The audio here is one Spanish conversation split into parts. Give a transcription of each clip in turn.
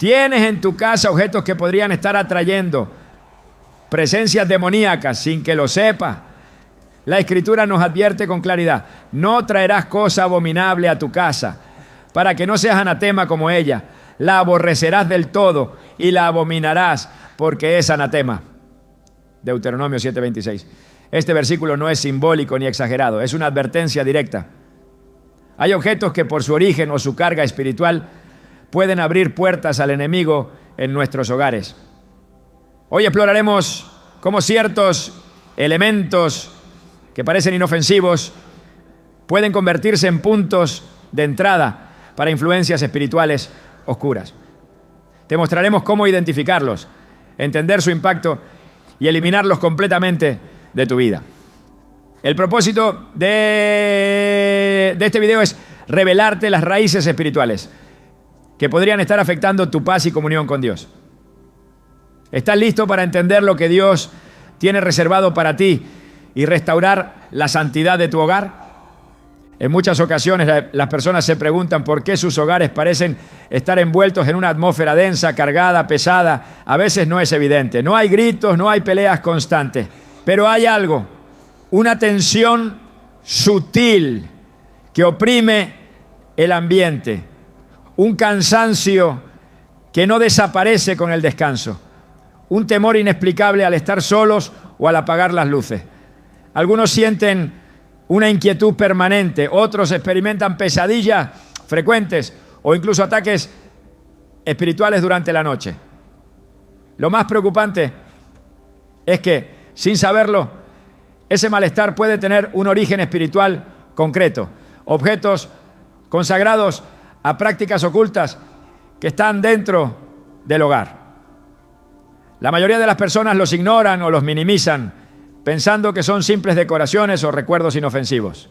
Tienes en tu casa objetos que podrían estar atrayendo presencias demoníacas sin que lo sepas. La Escritura nos advierte con claridad: no traerás cosa abominable a tu casa, para que no seas anatema como ella. La aborrecerás del todo y la abominarás, porque es anatema. Deuteronomio 7:26. Este versículo no es simbólico ni exagerado, es una advertencia directa. Hay objetos que por su origen o su carga espiritual pueden abrir puertas al enemigo en nuestros hogares. Hoy exploraremos cómo ciertos elementos que parecen inofensivos pueden convertirse en puntos de entrada para influencias espirituales oscuras. Te mostraremos cómo identificarlos, entender su impacto y eliminarlos completamente de tu vida. El propósito de este video es revelarte las raíces espirituales que podrían estar afectando tu paz y comunión con Dios. ¿Estás listo para entender lo que Dios tiene reservado para ti y restaurar la santidad de tu hogar? En muchas ocasiones las personas se preguntan por qué sus hogares parecen estar envueltos en una atmósfera densa, cargada, pesada. A veces no es evidente. No hay gritos, no hay peleas constantes. Pero hay algo, una tensión sutil que oprime el ambiente. Un cansancio que no desaparece con el descanso. Un temor inexplicable al estar solos o al apagar las luces. Algunos sienten una inquietud permanente, otros experimentan pesadillas frecuentes o incluso ataques espirituales durante la noche. Lo más preocupante es que, sin saberlo, ese malestar puede tener un origen espiritual concreto. Objetos consagrados a prácticas ocultas que están dentro del hogar. La mayoría de las personas los ignoran o los minimizan, pensando que son simples decoraciones o recuerdos inofensivos.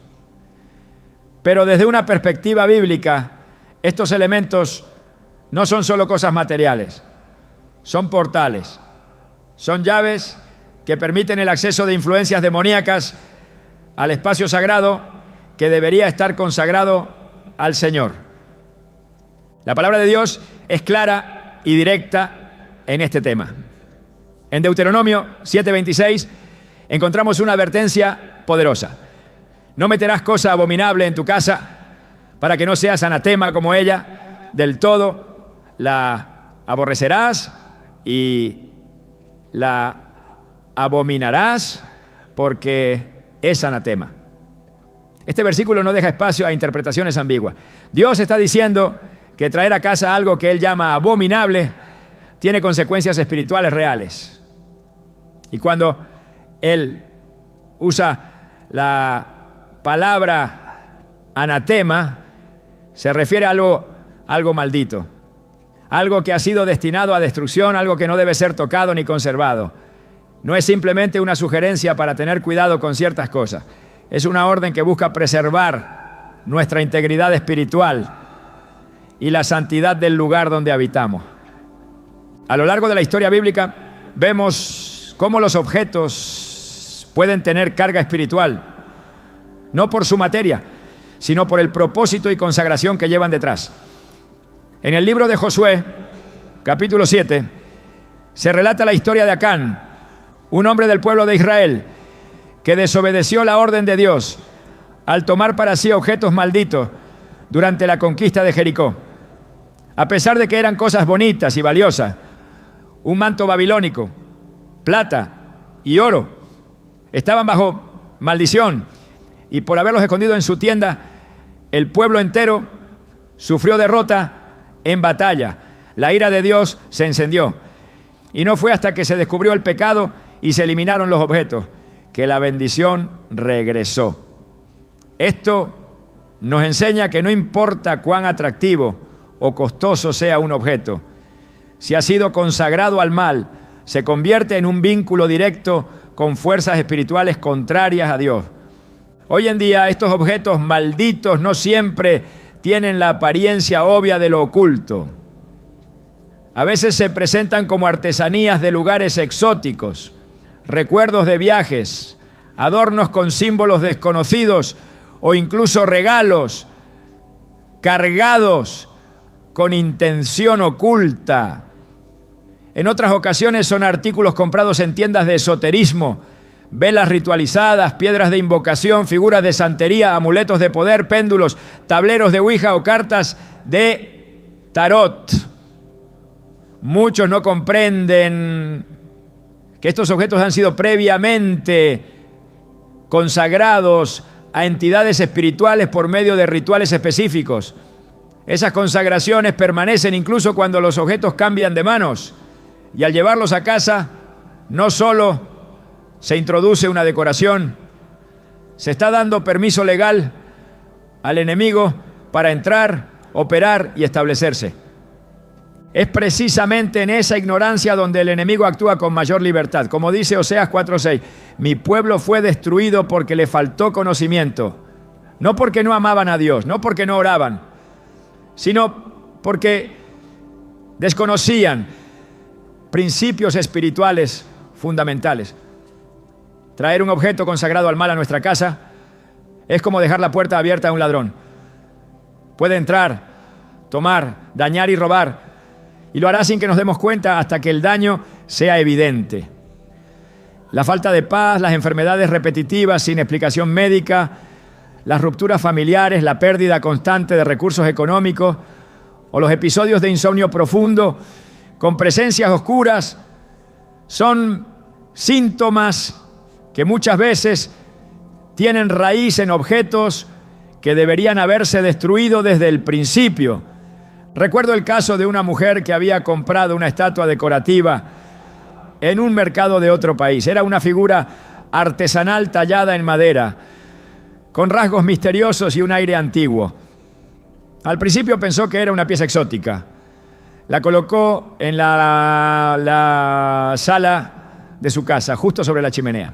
Pero desde una perspectiva bíblica, estos elementos no son solo cosas materiales, son portales, son llaves que permiten el acceso de influencias demoníacas al espacio sagrado que debería estar consagrado al Señor. La palabra de Dios es clara y directa en este tema. En Deuteronomio 7:26 encontramos una advertencia poderosa. No meterás cosa abominable en tu casa para que no seas anatema como ella. Del todo la aborrecerás y la abominarás porque es anatema. Este versículo no deja espacio a interpretaciones ambiguas. Dios está diciendo que traer a casa algo que Él llama abominable tiene consecuencias espirituales reales. Y cuando Él usa la palabra anatema, se refiere a algo maldito, algo que ha sido destinado a destrucción, algo que no debe ser tocado ni conservado. No es simplemente una sugerencia para tener cuidado con ciertas cosas. Es una orden que busca preservar nuestra integridad espiritual y la santidad del lugar donde habitamos. A lo largo de la historia bíblica vemos cómo los objetos pueden tener carga espiritual, no por su materia, sino por el propósito y consagración que llevan detrás. En el libro de Josué, capítulo 7, se relata la historia de Acán, un hombre del pueblo de Israel que desobedeció la orden de Dios al tomar para sí objetos malditos durante la conquista de Jericó. A pesar de que eran cosas bonitas y valiosas, un manto babilónico, plata y oro, estaban bajo maldición, y por haberlos escondido en su tienda, el pueblo entero sufrió derrota en batalla. La ira de Dios se encendió, y no fue hasta que se descubrió el pecado y se eliminaron los objetos que la bendición regresó. Esto nos enseña que no importa cuán atractivo o costoso sea un objeto, si ha sido consagrado al mal, se convierte en un vínculo directo con fuerzas espirituales contrarias a Dios. Hoy en día estos objetos malditos no siempre tienen la apariencia obvia de lo oculto. A veces se presentan como artesanías de lugares exóticos, recuerdos de viajes, adornos con símbolos desconocidos o incluso regalos cargados con intención oculta. En otras ocasiones son artículos comprados en tiendas de esoterismo, velas ritualizadas, piedras de invocación, figuras de santería, amuletos de poder, péndulos, tableros de ouija o cartas de tarot. Muchos no comprenden que estos objetos han sido previamente consagrados a entidades espirituales por medio de rituales específicos. Esas consagraciones permanecen incluso cuando los objetos cambian de manos. Y al llevarlos a casa, no solo se introduce una decoración, se está dando permiso legal al enemigo para entrar, operar y establecerse. Es precisamente en esa ignorancia donde el enemigo actúa con mayor libertad. Como dice Oseas 4:6, mi pueblo fue destruido porque le faltó conocimiento. No porque no amaban a Dios, no porque no oraban, sino porque desconocían principios espirituales fundamentales. Traer un objeto consagrado al mal a nuestra casa es como dejar la puerta abierta a un ladrón. Puede entrar, tomar, dañar y robar, y lo hará sin que nos demos cuenta hasta que el daño sea evidente. La falta de paz, las enfermedades repetitivas sin explicación médica, las rupturas familiares, la pérdida constante de recursos económicos o los episodios de insomnio profundo con presencias oscuras son síntomas que muchas veces tienen raíz en objetos que deberían haberse destruido desde el principio. Recuerdo el caso de una mujer que había comprado una estatua decorativa en un mercado de otro país. Era una figura artesanal tallada en madera, con rasgos misteriosos y un aire antiguo. Al principio pensó que era una pieza exótica. La colocó en la sala de su casa, justo sobre la chimenea.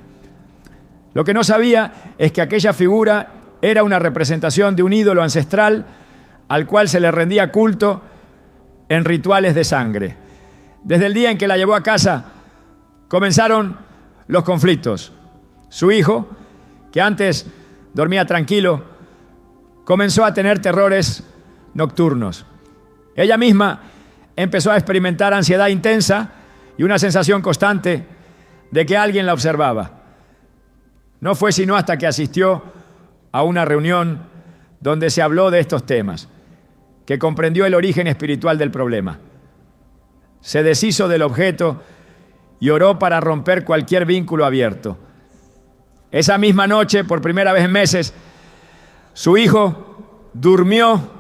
Lo que no sabía es que aquella figura era una representación de un ídolo ancestral al cual se le rendía culto en rituales de sangre. Desde el día en que la llevó a casa, comenzaron los conflictos. Su hijo, que antes dormía tranquilo, comenzó a tener terrores nocturnos. Ella misma empezó a experimentar ansiedad intensa y una sensación constante de que alguien la observaba. No fue sino hasta que asistió a una reunión donde se habló de estos temas, que comprendió el origen espiritual del problema. Se deshizo del objeto y oró para romper cualquier vínculo abierto. Esa misma noche, por primera vez en meses, su hijo durmió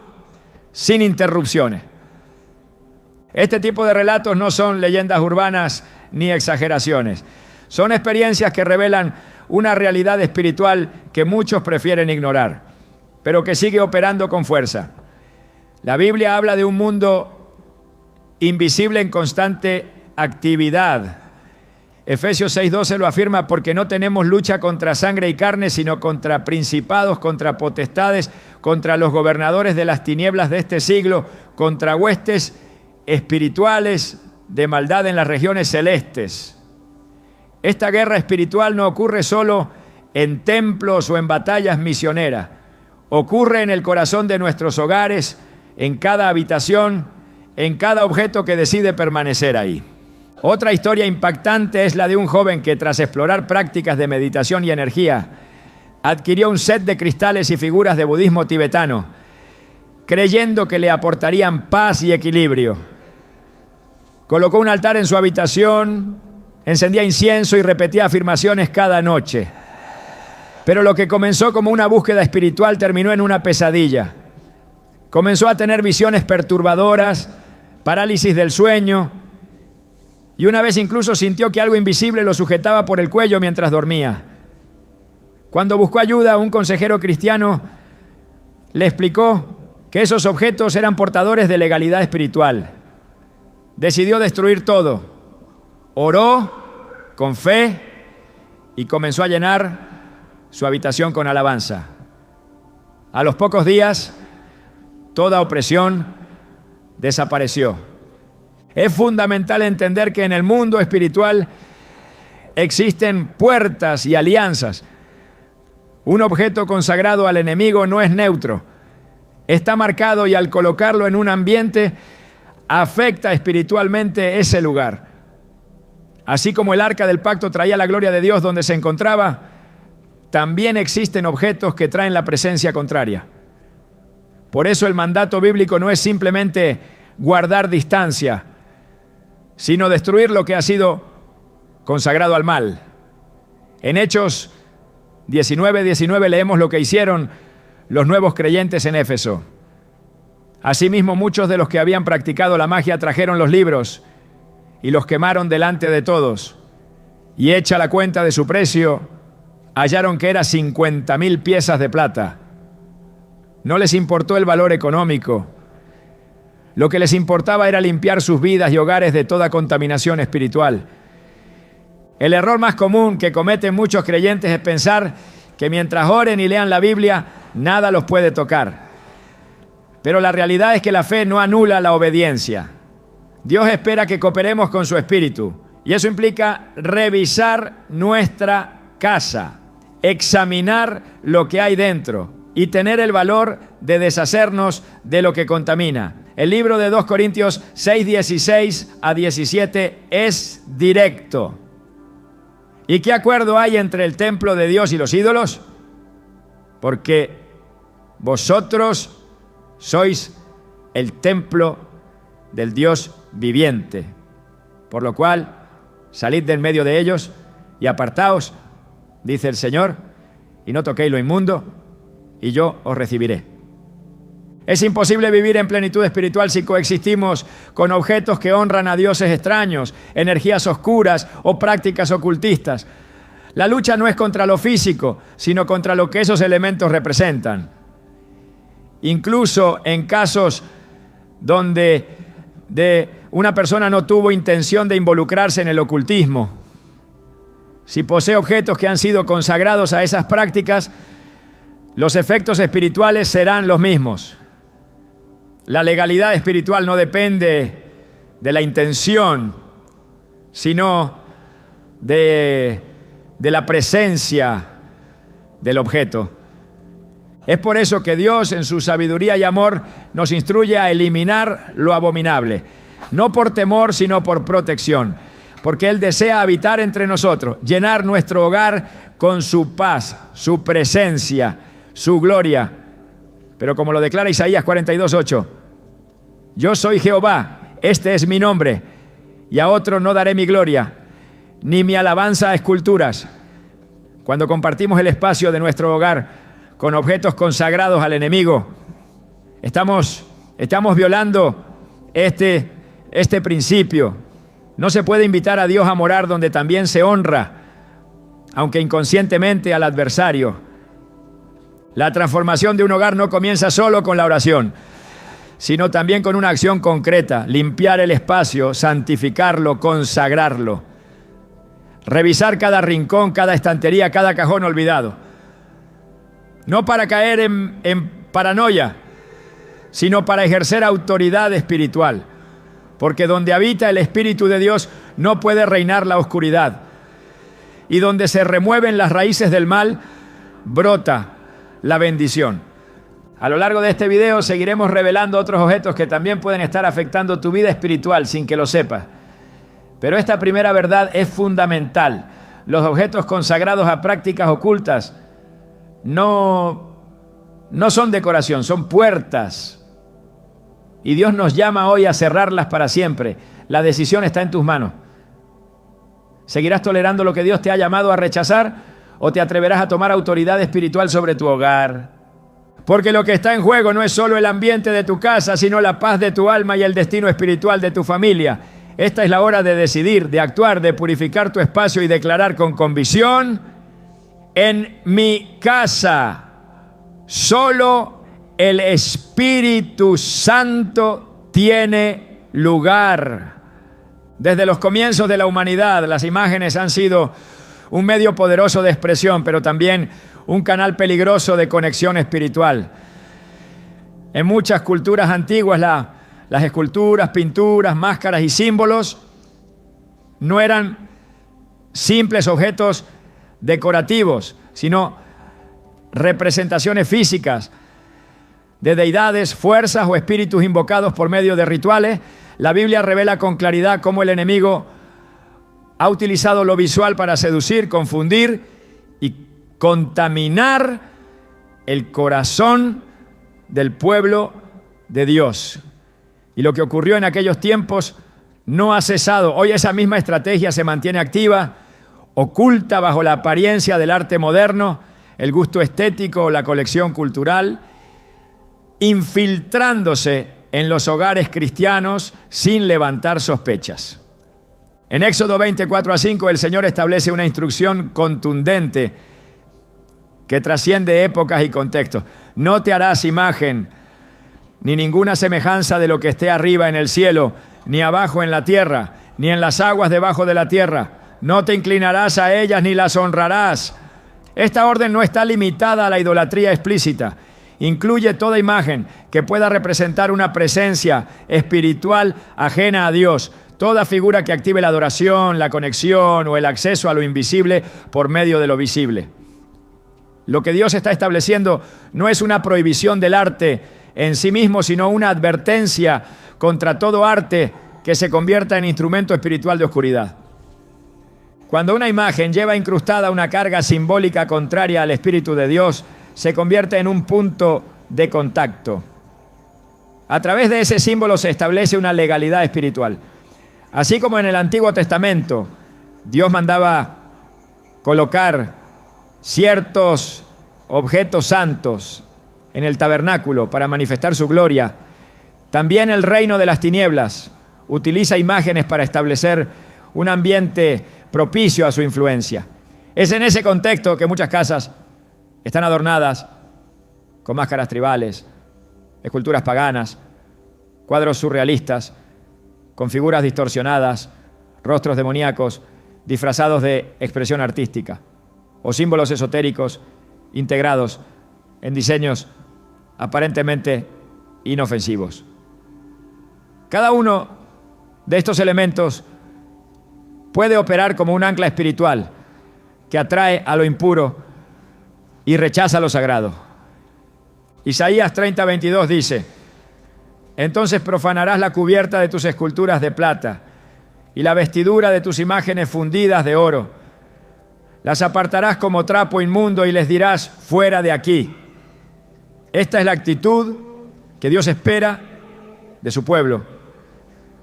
sin interrupciones. Este tipo de relatos no son leyendas urbanas ni exageraciones. Son experiencias que revelan una realidad espiritual que muchos prefieren ignorar, pero que sigue operando con fuerza. La Biblia habla de un mundo invisible en constante actividad. Efesios 6:12 lo afirma: porque no tenemos lucha contra sangre y carne, sino contra principados, contra potestades, contra los gobernadores de las tinieblas de este siglo, contra huestes espirituales de maldad en las regiones celestes. Esta guerra espiritual no ocurre solo en templos o en batallas misioneras. Ocurre en el corazón de nuestros hogares, en cada habitación, en cada objeto que decide permanecer ahí. Otra historia impactante es la de un joven que, tras explorar prácticas de meditación y energía, adquirió un set de cristales y figuras de budismo tibetano, creyendo que le aportarían paz y equilibrio. Colocó un altar en su habitación, encendía incienso y repetía afirmaciones cada noche. Pero lo que comenzó como una búsqueda espiritual terminó en una pesadilla. Comenzó a tener visiones perturbadoras, parálisis del sueño, y una vez incluso sintió que algo invisible lo sujetaba por el cuello mientras dormía. Cuando buscó ayuda, un consejero cristiano le explicó que esos objetos eran portadores de legalidad espiritual. Decidió destruir todo. Oró con fe y comenzó a llenar su habitación con alabanza. A los pocos días, toda opresión desapareció. Es fundamental entender que en el mundo espiritual existen puertas y alianzas. Un objeto consagrado al enemigo no es neutro. está marcado y al colocarlo en un ambiente afecta espiritualmente ese lugar. Así como el arca del pacto traía la gloria de Dios donde se encontraba, también existen objetos que traen la presencia contraria. Por eso el mandato bíblico no es simplemente guardar distancia, sino destruir lo que ha sido consagrado al mal. En Hechos 19:19 leemos lo que hicieron los nuevos creyentes en Éfeso. Asimismo, muchos de los que habían practicado la magia trajeron los libros y los quemaron delante de todos. Y hecha la cuenta de su precio, hallaron que era 50,000 piezas de plata. No les importó el valor económico. Lo que les importaba era limpiar sus vidas y hogares de toda contaminación espiritual. El error más común que cometen muchos creyentes es pensar que mientras oren y lean la Biblia, nada los puede tocar. Pero la realidad es que la fe no anula la obediencia. Dios espera que cooperemos con su espíritu. Y eso implica revisar nuestra casa, examinar lo que hay dentro y tener el valor de deshacernos de lo que contamina. El libro de 2 Corintios 6:16-17 es directo. ¿Y qué acuerdo hay entre el templo de Dios y los ídolos? Porque vosotros sois el templo del Dios viviente. Por lo cual, salid del medio de ellos y apartaos, dice el Señor, y no toquéis lo inmundo, y yo os recibiré. Es imposible vivir en plenitud espiritual si coexistimos con objetos que honran a dioses extraños, energías oscuras o prácticas ocultistas. La lucha no es contra lo físico, sino contra lo que esos elementos representan. Incluso en casos donde una persona no tuvo intención de involucrarse en el ocultismo, si posee objetos que han sido consagrados a esas prácticas, los efectos espirituales serán los mismos. La legalidad espiritual no depende de la intención, sino de la presencia del objeto. Es por eso que Dios, en su sabiduría y amor, nos instruye a eliminar lo abominable, no por temor, sino por protección, porque Él desea habitar entre nosotros, llenar nuestro hogar con su paz, su presencia, su gloria. Pero como lo declara Isaías 42:8, yo soy Jehová, este es mi nombre, y a otro no daré mi gloria, ni mi alabanza a esculturas. Cuando compartimos el espacio de nuestro hogar con objetos consagrados al enemigo, estamos violando este principio. No se puede invitar a Dios a morar donde también se honra, aunque inconscientemente, al adversario. La transformación de un hogar no comienza solo con la oración, sino también con una acción concreta: limpiar el espacio, santificarlo, consagrarlo. Revisar cada rincón, cada estantería, cada cajón olvidado. No para caer en paranoia, sino para ejercer autoridad espiritual. Porque donde habita el Espíritu de Dios no puede reinar la oscuridad. Y donde se remueven las raíces del mal, brota la bendición. A lo largo de este video seguiremos revelando otros objetos que también pueden estar afectando tu vida espiritual sin que lo sepas. Pero esta primera verdad es fundamental. Los objetos consagrados a prácticas ocultas no son decoración, son puertas. Y Dios nos llama hoy a cerrarlas para siempre. La decisión está en tus manos. ¿Seguirás tolerando lo que Dios te ha llamado a rechazar o te atreverás a tomar autoridad espiritual sobre tu hogar? Porque lo que está en juego no es solo el ambiente de tu casa, sino la paz de tu alma y el destino espiritual de tu familia. Esta es la hora de decidir, de actuar, de purificar tu espacio y declarar con convicción: en mi casa solo el Espíritu Santo tiene lugar. Desde los comienzos de la humanidad, las imágenes han sido un medio poderoso de expresión, pero también un canal peligroso de conexión espiritual. En muchas culturas antiguas, las esculturas, pinturas, máscaras y símbolos no eran simples objetos decorativos, sino representaciones físicas de deidades, fuerzas o espíritus invocados por medio de rituales, la Biblia revela con claridad cómo el enemigo ha utilizado lo visual para seducir, confundir y contaminar el corazón del pueblo de Dios. Y lo que ocurrió en aquellos tiempos no ha cesado. Hoy esa misma estrategia se mantiene activa, oculta bajo la apariencia del arte moderno, el gusto estético o la colección cultural, infiltrándose en los hogares cristianos sin levantar sospechas. En Éxodo 24-5 el Señor establece una instrucción contundente que trasciende épocas y contextos. No te harás imagen ni ninguna semejanza de lo que esté arriba en el cielo, ni abajo en la tierra, ni en las aguas debajo de la tierra. No te inclinarás a ellas ni las honrarás. Esta orden no está limitada a la idolatría explícita. Incluye toda imagen que pueda representar una presencia espiritual ajena a Dios. Toda figura que active la adoración, la conexión o el acceso a lo invisible por medio de lo visible. Lo que Dios está estableciendo no es una prohibición del arte en sí mismo, sino una advertencia contra todo arte que se convierta en instrumento espiritual de oscuridad. Cuando una imagen lleva incrustada una carga simbólica contraria al Espíritu de Dios, se convierte en un punto de contacto. A través de ese símbolo se establece una legalidad espiritual. Así como en el Antiguo Testamento, Dios mandaba colocar ciertos objetos santos en el tabernáculo para manifestar su gloria, también el reino de las tinieblas utiliza imágenes para establecer un ambiente propicio a su influencia. Es en ese contexto que muchas casas están adornadas con máscaras tribales, esculturas paganas, cuadros surrealistas, con figuras distorsionadas, rostros demoníacos, disfrazados de expresión artística, o símbolos esotéricos integrados en diseños aparentemente inofensivos. Cada uno de estos elementos puede operar como un ancla espiritual que atrae a lo impuro y rechaza lo sagrado. Isaías 30:22 dice: entonces profanarás la cubierta de tus esculturas de plata y la vestidura de tus imágenes fundidas de oro. Las apartarás como trapo inmundo y les dirás: fuera de aquí. Esta es la actitud que Dios espera de su pueblo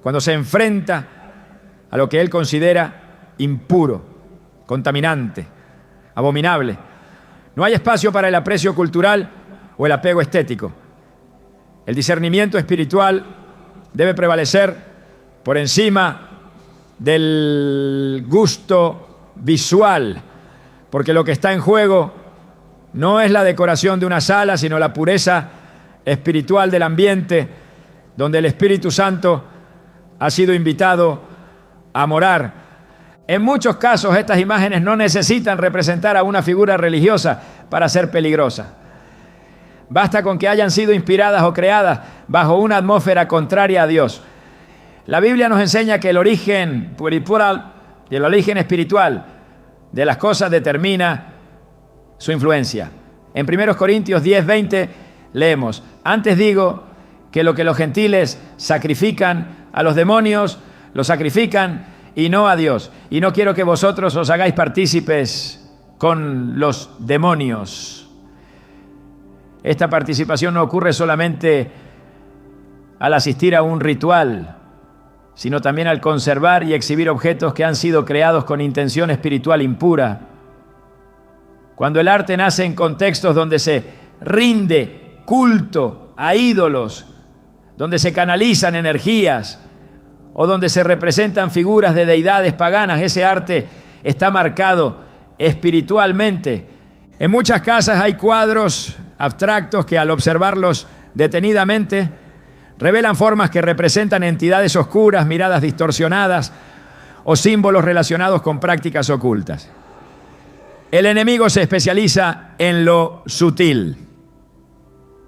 cuando se enfrenta a lo que Él considera impuro, contaminante, abominable. No hay espacio para el aprecio cultural o el apego estético. El discernimiento espiritual debe prevalecer por encima del gusto visual, porque lo que está en juego no es la decoración de una sala, sino la pureza espiritual del ambiente donde el Espíritu Santo ha sido invitado a morar. En muchos casos estas imágenes no necesitan representar a una figura religiosa para ser peligrosas. Basta con que hayan sido inspiradas o creadas bajo una atmósfera contraria a Dios. La Biblia nos enseña que el origen pluriporal y el origen espiritual de las cosas determina su influencia. En 1 Corintios 10:20 leemos: antes digo que lo que los gentiles sacrifican a los demonios, lo sacrifican y no a Dios. Y no quiero que vosotros os hagáis partícipes con los demonios. Esta participación no ocurre solamente al asistir a un ritual, sino también al conservar y exhibir objetos que han sido creados con intención espiritual impura. Cuando el arte nace en contextos donde se rinde culto a ídolos, donde se canalizan energías o donde se representan figuras de deidades paganas, ese arte está marcado espiritualmente. En muchas casas hay cuadros abstractos que, al observarlos detenidamente, revelan formas que representan entidades oscuras, miradas distorsionadas o símbolos relacionados con prácticas ocultas. El enemigo se especializa en lo sutil.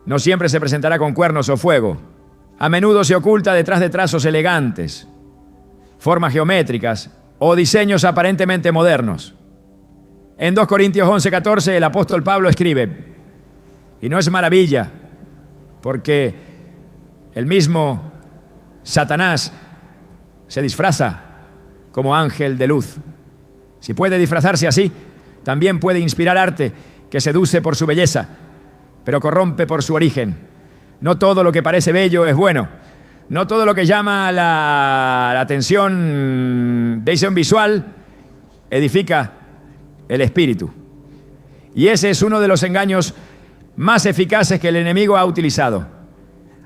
No siempre se presentará con cuernos o fuego. A menudo se oculta detrás de trazos elegantes, formas geométricas o diseños aparentemente modernos. En 2 Corintios 11:14 el apóstol Pablo escribe: y no es maravilla, porque el mismo Satanás se disfraza como ángel de luz. Si puede disfrazarse así, también puede inspirar arte que seduce por su belleza, pero corrompe por su origen. No todo lo que parece bello es bueno. No todo lo que llama la atención de visión visual edifica el espíritu. Y ese es uno de los engaños más eficaces que el enemigo ha utilizado.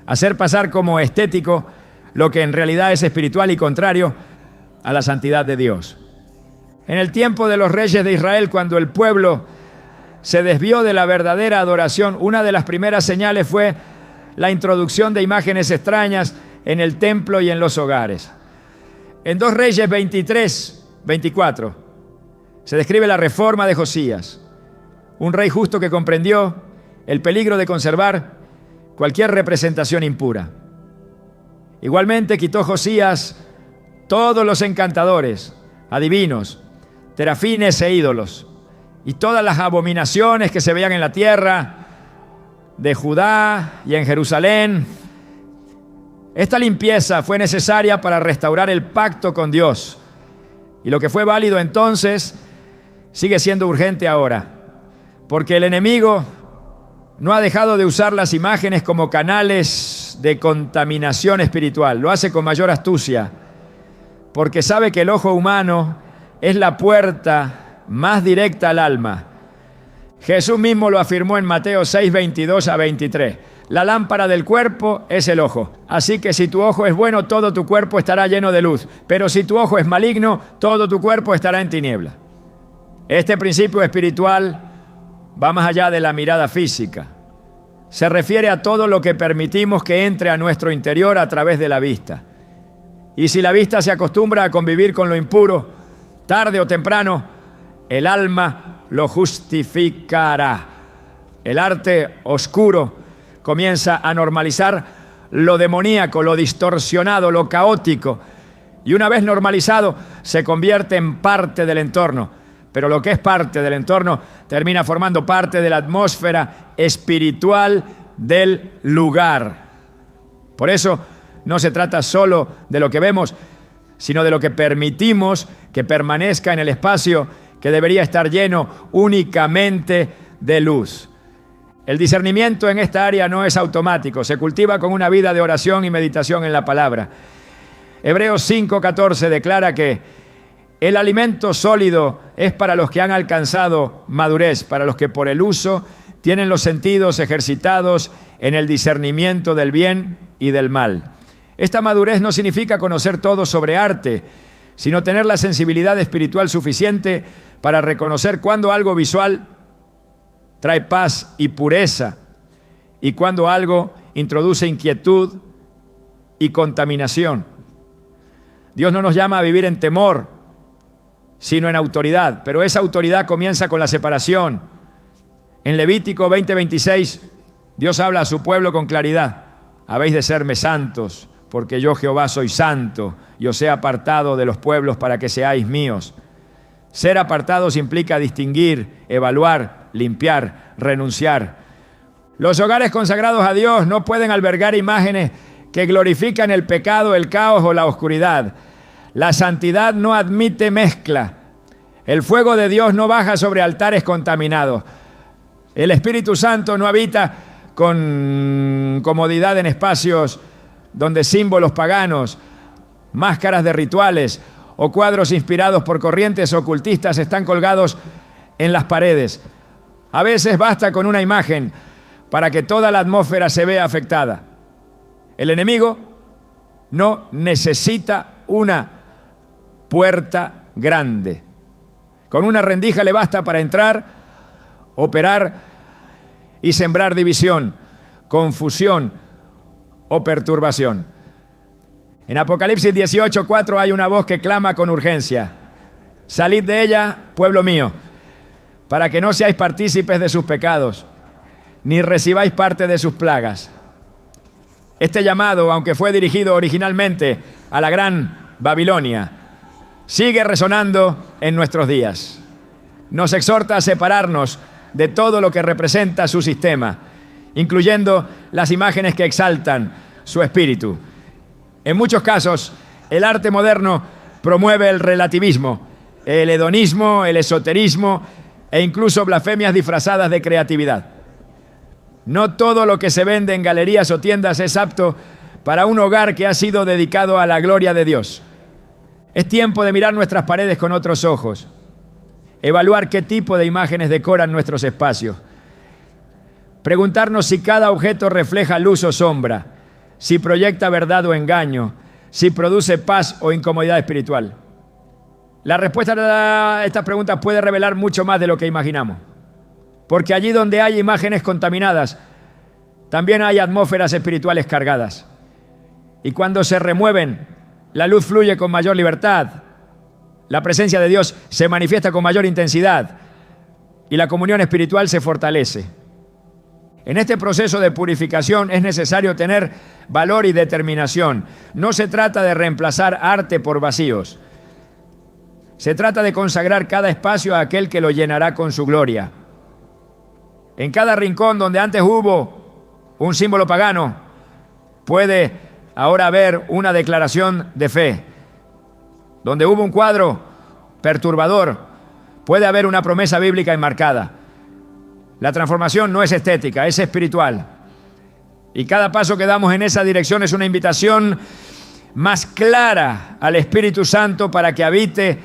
Hacer pasar como estético lo que en realidad es espiritual y contrario a la santidad de Dios. En el tiempo de los reyes de Israel, cuando el pueblo se desvió de la verdadera adoración, una de las primeras señales fue la introducción de imágenes extrañas en el templo y en los hogares. En 2 Reyes 23-24 se describe la reforma de Josías, un rey justo que comprendió el peligro de conservar cualquier representación impura. Igualmente quitó Josías todos los encantadores, adivinos, terafines e ídolos, y todas las abominaciones que se veían en la tierra de Judá y en Jerusalén. Esta limpieza fue necesaria para restaurar el pacto con Dios, y lo que fue válido entonces sigue siendo urgente ahora, porque el enemigo no ha dejado de usar las imágenes como canales de contaminación espiritual. Lo hace con mayor astucia, porque sabe que el ojo humano es la puerta más directa al alma. Jesús mismo lo afirmó en Mateo 6:22-23. La lámpara del cuerpo es el ojo. Así que si tu ojo es bueno, todo tu cuerpo estará lleno de luz. Pero si tu ojo es maligno, todo tu cuerpo estará en tiniebla. Este principio espiritual va más allá de la mirada física. Se refiere a todo lo que permitimos que entre a nuestro interior a través de la vista. Y si la vista se acostumbra a convivir con lo impuro, tarde o temprano, el alma lo justificará. El arte oscuro comienza a normalizar lo demoníaco, lo distorsionado, lo caótico. Y una vez normalizado, se convierte en parte del entorno. Pero lo que es parte del entorno termina formando parte de la atmósfera espiritual del lugar. Por eso no se trata solo de lo que vemos, sino de lo que permitimos que permanezca en el espacio que debería estar lleno únicamente de luz. El discernimiento en esta área no es automático, se cultiva con una vida de oración y meditación en la palabra. Hebreos 5:14 declara que el alimento sólido es para los que han alcanzado madurez, para los que por el uso tienen los sentidos ejercitados en el discernimiento del bien y del mal. Esta madurez no significa conocer todo sobre arte, sino tener la sensibilidad espiritual suficiente para reconocer cuando algo visual trae paz y pureza y cuando algo introduce inquietud y contaminación. Dios no nos llama a vivir en temor, sino en autoridad, pero esa autoridad comienza con la separación. En Levítico 20:26, Dios habla a su pueblo con claridad. Habéis de serme santos, porque yo Jehová soy santo, y os he apartado de los pueblos para que seáis míos. Ser apartados implica distinguir, evaluar, limpiar, renunciar. Los hogares consagrados a Dios no pueden albergar imágenes que glorifican el pecado, el caos o la oscuridad. La santidad no admite mezcla. El fuego de Dios no baja sobre altares contaminados. El Espíritu Santo no habita con comodidad en espacios donde símbolos paganos, máscaras de rituales o cuadros inspirados por corrientes ocultistas están colgados en las paredes. A veces basta con una imagen para que toda la atmósfera se vea afectada. El enemigo no necesita una puerta grande. Con una rendija le basta para entrar, operar y sembrar división, confusión o perturbación. En Apocalipsis 18:4 hay una voz que clama con urgencia: salid de ella, pueblo mío, para que no seáis partícipes de sus pecados, ni recibáis parte de sus plagas. Este llamado, aunque fue dirigido originalmente a la gran Babilonia, sigue resonando en nuestros días. Nos exhorta a separarnos de todo lo que representa su sistema incluyendo las imágenes que exaltan su espíritu. En muchos casos, el arte moderno promueve el relativismo, el hedonismo, el esoterismo e incluso blasfemias disfrazadas de creatividad. No todo lo que se vende en galerías o tiendas es apto para un hogar que ha sido dedicado a la gloria de Dios. Es tiempo de mirar nuestras paredes con otros ojos, evaluar qué tipo de imágenes decoran nuestros espacios, preguntarnos si cada objeto refleja luz o sombra, si proyecta verdad o engaño, si produce paz o incomodidad espiritual. La respuesta a estas preguntas puede revelar mucho más de lo que imaginamos, porque allí donde hay imágenes contaminadas, también hay atmósferas espirituales cargadas. Y cuando se remueven, la luz fluye con mayor libertad, la presencia de Dios se manifiesta con mayor intensidad y la comunión espiritual se fortalece. En este proceso de purificación es necesario tener valor y determinación. No se trata de reemplazar arte por vacíos. Se trata de consagrar cada espacio a aquel que lo llenará con su gloria. En cada rincón donde antes hubo un símbolo pagano, puede ahora haber una declaración de fe. Donde hubo un cuadro perturbador, puede haber una promesa bíblica enmarcada. La transformación no es estética, es espiritual. Y cada paso que damos en esa dirección es una invitación más clara al Espíritu Santo para que habite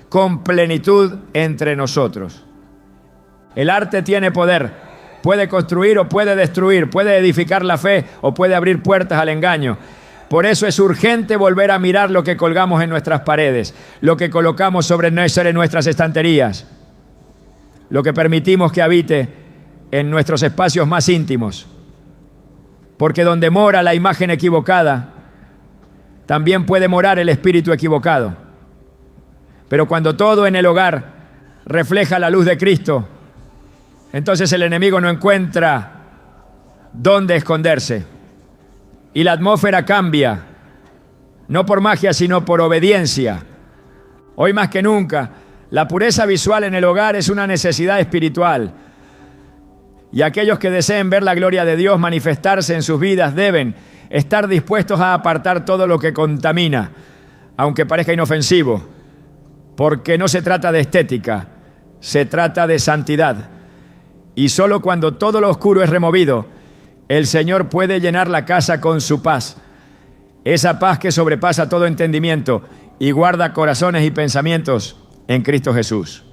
con plenitud entre nosotros. El arte tiene poder, puede construir o puede destruir, puede edificar la fe o puede abrir puertas al engaño. Por eso es urgente volver a mirar lo que colgamos en nuestras paredes, lo que colocamos sobre nuestras estanterías, lo que permitimos que habite en nuestros espacios más íntimos. Porque donde mora la imagen equivocada, también puede morar el espíritu equivocado. Pero cuando todo en el hogar refleja la luz de Cristo, entonces el enemigo no encuentra dónde esconderse. Y la atmósfera cambia, no por magia, sino por obediencia. Hoy más que nunca, la pureza visual en el hogar es una necesidad espiritual. Y aquellos que deseen ver la gloria de Dios manifestarse en sus vidas deben estar dispuestos a apartar todo lo que contamina, aunque parezca inofensivo, porque no se trata de estética, se trata de santidad. Y solo cuando todo lo oscuro es removido, el Señor puede llenar la casa con su paz, esa paz que sobrepasa todo entendimiento y guarda corazones y pensamientos en Cristo Jesús.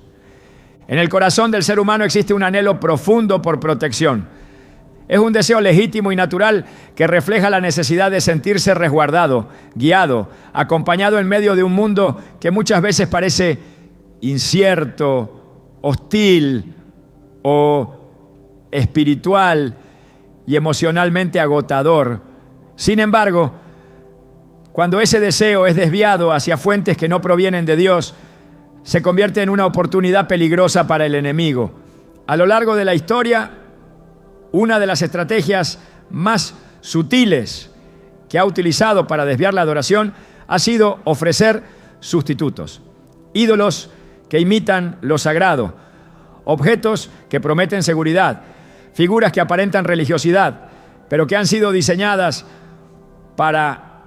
En el corazón del ser humano existe un anhelo profundo por protección. Es un deseo legítimo y natural que refleja la necesidad de sentirse resguardado, guiado, acompañado en medio de un mundo que muchas veces parece incierto, hostil o espiritual y emocionalmente agotador. Sin embargo, cuando ese deseo es desviado hacia fuentes que no provienen de Dios, se convierte en una oportunidad peligrosa para el enemigo. A lo largo de la historia, una de las estrategias más sutiles que ha utilizado para desviar la adoración ha sido ofrecer sustitutos, ídolos que imitan lo sagrado, objetos que prometen seguridad, figuras que aparentan religiosidad, pero que han sido diseñadas para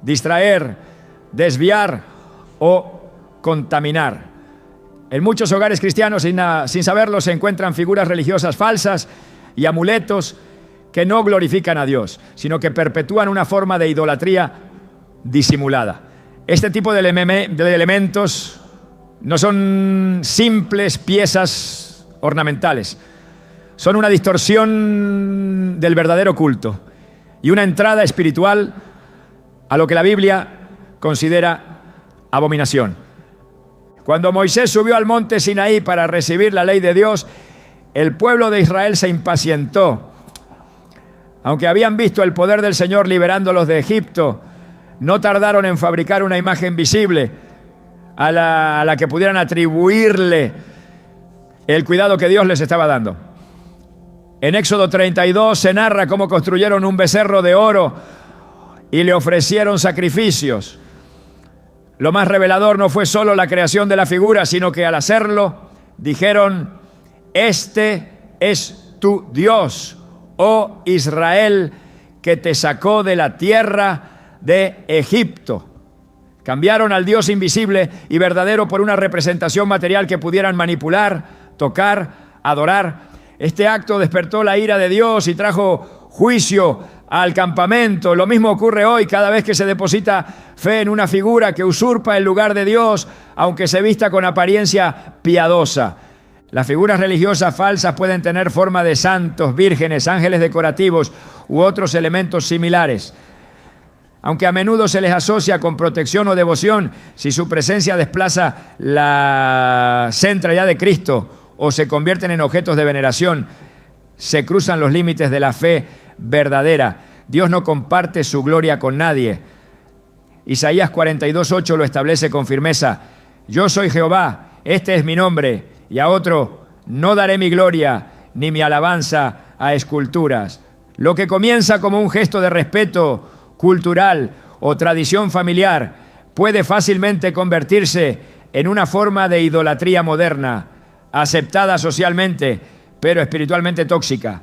distraer, desviar o contaminar. En muchos hogares cristianos, sin saberlo, se encuentran figuras religiosas falsas y amuletos que no glorifican a Dios, sino que perpetúan una forma de idolatría disimulada. Este tipo de elementos no son simples piezas ornamentales, son una distorsión del verdadero culto y una entrada espiritual a lo que la Biblia considera abominación. Cuando Moisés subió al monte Sinaí para recibir la ley de Dios, el pueblo de Israel se impacientó. Aunque habían visto el poder del Señor liberándolos de Egipto, no tardaron en fabricar una imagen visible a la que pudieran atribuirle el cuidado que Dios les estaba dando. En Éxodo 32 se narra cómo construyeron un becerro de oro y le ofrecieron sacrificios. Lo más revelador no fue solo la creación de la figura, sino que al hacerlo dijeron: este es tu Dios, oh Israel, que te sacó de la tierra de Egipto. Cambiaron al Dios invisible y verdadero por una representación material que pudieran manipular, tocar, adorar. Este acto despertó la ira de Dios y trajo juicio al campamento. Lo mismo ocurre hoy cada vez que se deposita fe en una figura que usurpa el lugar de Dios, aunque se vista con apariencia piadosa. Las figuras religiosas falsas pueden tener forma de santos, vírgenes, ángeles decorativos u otros elementos similares. Aunque a menudo se les asocia con protección o devoción, si su presencia desplaza la centralidad de Cristo o se convierten en objetos de veneración, se cruzan los límites de la fe verdadera. Dios no comparte su gloria con nadie. Isaías 42:8 lo establece con firmeza. Yo soy Jehová, este es mi nombre, y a otro no daré mi gloria ni mi alabanza a esculturas. Lo que comienza como un gesto de respeto cultural o tradición familiar puede fácilmente convertirse en una forma de idolatría moderna, aceptada socialmente, pero espiritualmente tóxica.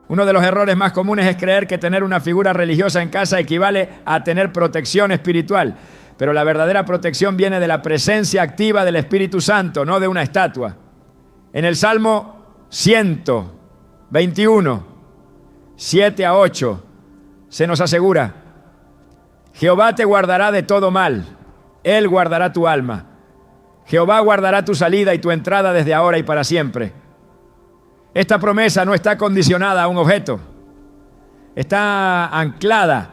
Uno de los errores más comunes es creer que tener una figura religiosa en casa equivale a tener protección espiritual, pero la verdadera protección viene de la presencia activa del Espíritu Santo, no de una estatua. En el Salmo 121, 7-8, se nos asegura: Jehová te guardará de todo mal, Él guardará tu alma. Jehová guardará tu salida y tu entrada desde ahora y para siempre. Esta promesa no está condicionada a un objeto, está anclada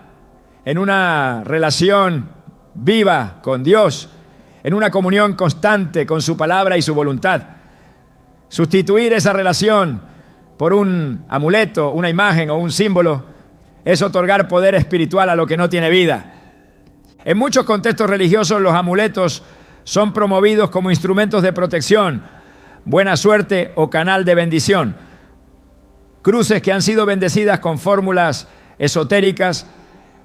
en una relación viva con Dios, en una comunión constante con su palabra y su voluntad. Sustituir esa relación por un amuleto, una imagen o un símbolo es otorgar poder espiritual a lo que no tiene vida. En muchos contextos religiosos, los amuletos son promovidos como instrumentos de protección, buena suerte o canal de bendición. Cruces que han sido bendecidas con fórmulas esotéricas,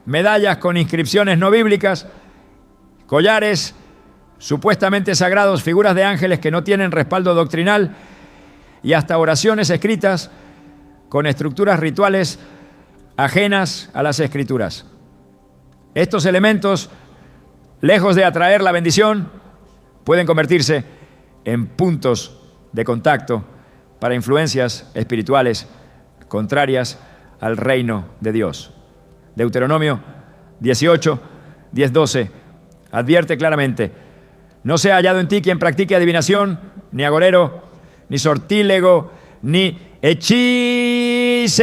medallas con inscripciones no bíblicas, collares supuestamente sagrados, figuras de ángeles que no tienen respaldo doctrinal y hasta oraciones escritas con estructuras rituales ajenas a las Escrituras. Estos elementos, lejos de atraer la bendición, pueden convertirse en puntos de contacto para influencias espirituales contrarias al reino de Dios. Deuteronomio 18, 10-12 advierte claramente: no sea hallado en ti quien practique adivinación, ni agorero, ni sortílego, ni hechicero,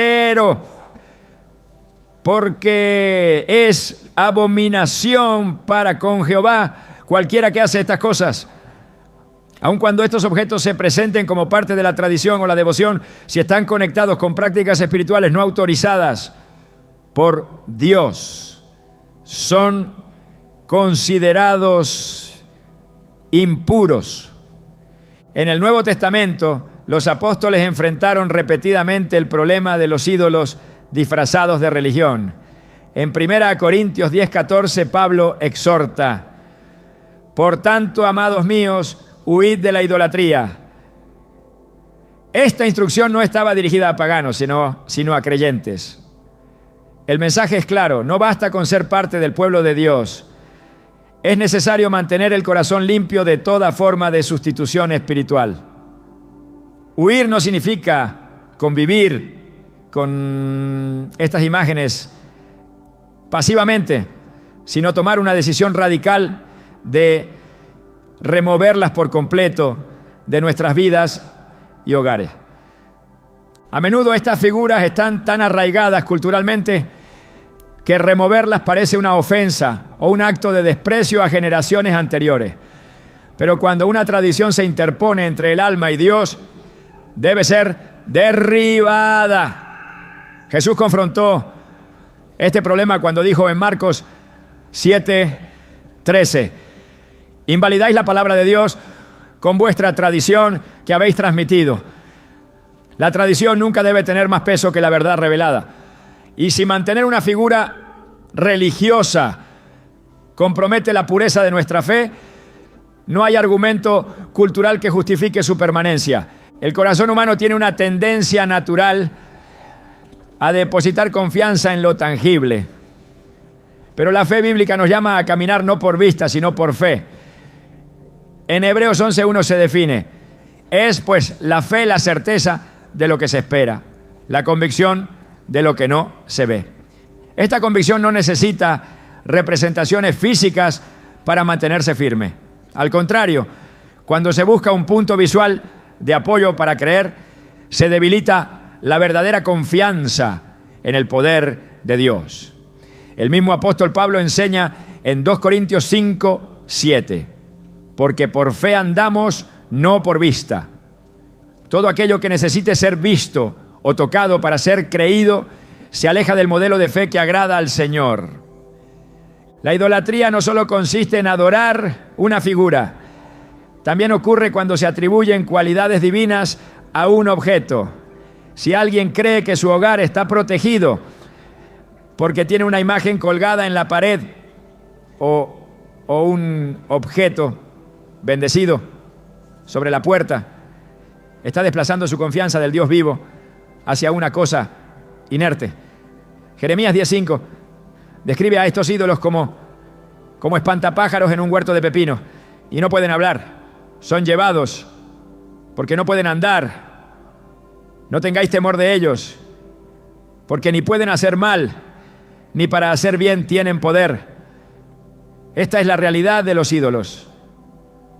porque es abominación para con Jehová cualquiera que hace estas cosas. Aun cuando estos objetos se presenten como parte de la tradición o la devoción, si están conectados con prácticas espirituales no autorizadas por Dios, son considerados impuros. En el Nuevo Testamento, los apóstoles enfrentaron repetidamente el problema de los ídolos disfrazados de religión. En 1 Corintios 10:14, Pablo exhorta: por tanto, amados míos, huid de la idolatría. Esta instrucción no estaba dirigida a paganos, sino a creyentes. El mensaje es claro: no basta con ser parte del pueblo de Dios. Es necesario mantener el corazón limpio de toda forma de sustitución espiritual. Huir no significa convivir con estas imágenes pasivamente, sino tomar una decisión radical de removerlas por completo de nuestras vidas y hogares. A menudo estas figuras están tan arraigadas culturalmente que removerlas parece una ofensa o un acto de desprecio a generaciones anteriores. Pero cuando una tradición se interpone entre el alma y Dios, debe ser derribada. Jesús confrontó este problema cuando dijo en Marcos 7:13: invalidáis la palabra de Dios con vuestra tradición que habéis transmitido. La tradición nunca debe tener más peso que la verdad revelada. Y si mantener una figura religiosa compromete la pureza de nuestra fe, no hay argumento cultural que justifique su permanencia. El corazón humano tiene una tendencia natural a depositar confianza en lo tangible. Pero la fe bíblica nos llama a caminar no por vista, sino por fe. En Hebreos 11:1 se define: es pues la fe la certeza de lo que se espera, la convicción de lo que no se ve. Esta convicción no necesita representaciones físicas para mantenerse firme. Al contrario, cuando se busca un punto visual de apoyo para creer, se debilita la verdadera confianza en el poder de Dios. El mismo apóstol Pablo enseña en 2 Corintios 5:7: porque por fe andamos, no por vista. Todo aquello que necesite ser visto o tocado para ser creído se aleja del modelo de fe que agrada al Señor. La idolatría no solo consiste en adorar una figura, también ocurre cuando se atribuyen cualidades divinas a un objeto. Si alguien cree que su hogar está protegido porque tiene una imagen colgada en la pared o un objeto bendecido sobre la puerta, está desplazando su confianza del Dios vivo hacia una cosa inerte. Jeremías 10:5 describe a estos ídolos como espantapájaros en un huerto de pepinos, y no pueden hablar, son llevados porque no pueden andar. No tengáis temor de ellos, porque ni pueden hacer mal, ni para hacer bien tienen poder. Esta es la realidad de los ídolos.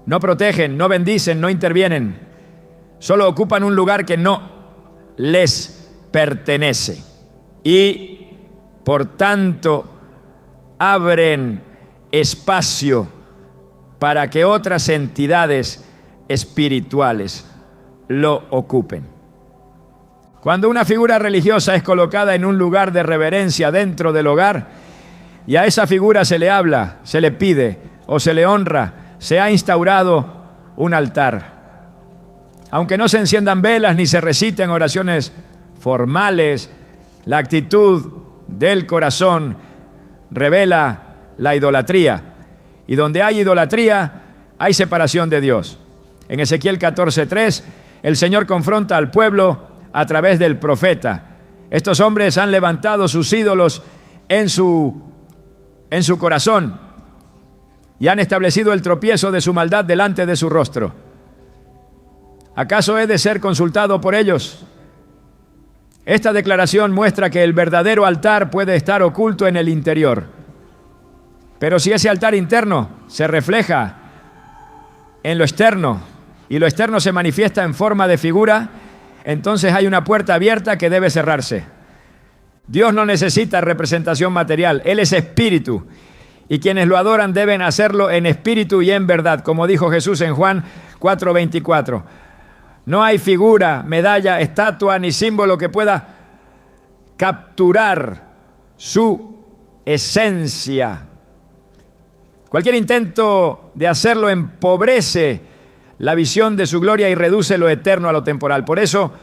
No protegen, no bendicen, no intervienen. Solo ocupan un lugar que no les pertenece. Y, por tanto, abren espacio para que otras entidades espirituales lo ocupen. Cuando una figura religiosa es colocada en un lugar de reverencia dentro del hogar, y a esa figura se le habla, se le pide o se le honra, se ha instaurado un altar. Aunque no se enciendan velas ni se reciten oraciones formales, la actitud del corazón revela la idolatría. Y donde hay idolatría, hay separación de Dios. En Ezequiel 14:3, el Señor confronta al pueblo a través del profeta. Estos hombres han levantado sus ídolos en su corazón y han establecido el tropiezo de su maldad delante de su rostro. ¿Acaso he de ser consultado por ellos? Esta declaración muestra que el verdadero altar puede estar oculto en el interior. Pero si ese altar interno se refleja en lo externo y lo externo se manifiesta en forma de figura, entonces hay una puerta abierta que debe cerrarse. Dios no necesita representación material, Él es espíritu, y quienes lo adoran deben hacerlo en espíritu y en verdad, como dijo Jesús en Juan 4:24. No hay figura, medalla, estatua ni símbolo que pueda capturar su esencia. Cualquier intento de hacerlo empobrece la visión de su gloria y reduce lo eterno a lo temporal. Por eso,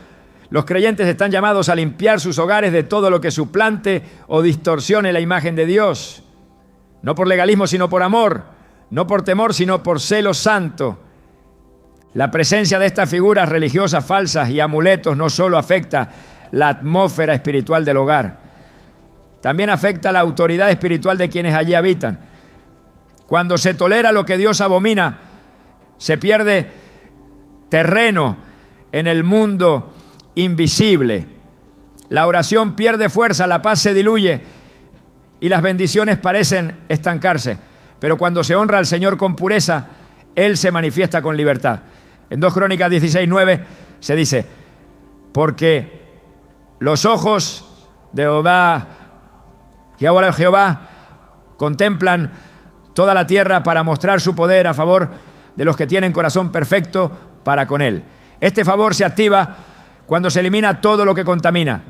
los creyentes están llamados a limpiar sus hogares de todo lo que suplante o distorsione la imagen de Dios. No por legalismo, sino por amor. No por temor, sino por celo santo. La presencia de estas figuras religiosas falsas y amuletos no solo afecta la atmósfera espiritual del hogar, también afecta la autoridad espiritual de quienes allí habitan. Cuando se tolera lo que Dios abomina, se pierde terreno en el mundo invisible. La oración pierde fuerza, la paz se diluye y las bendiciones parecen estancarse. Pero cuando se honra al Señor con pureza, Él se manifiesta con libertad. En 2 Crónicas 16:9 se dice: porque los ojos de Jehová contemplan toda la tierra para mostrar su poder a favor de los que tienen corazón perfecto para con Él. Este favor se activa cuando se elimina todo lo que contamina,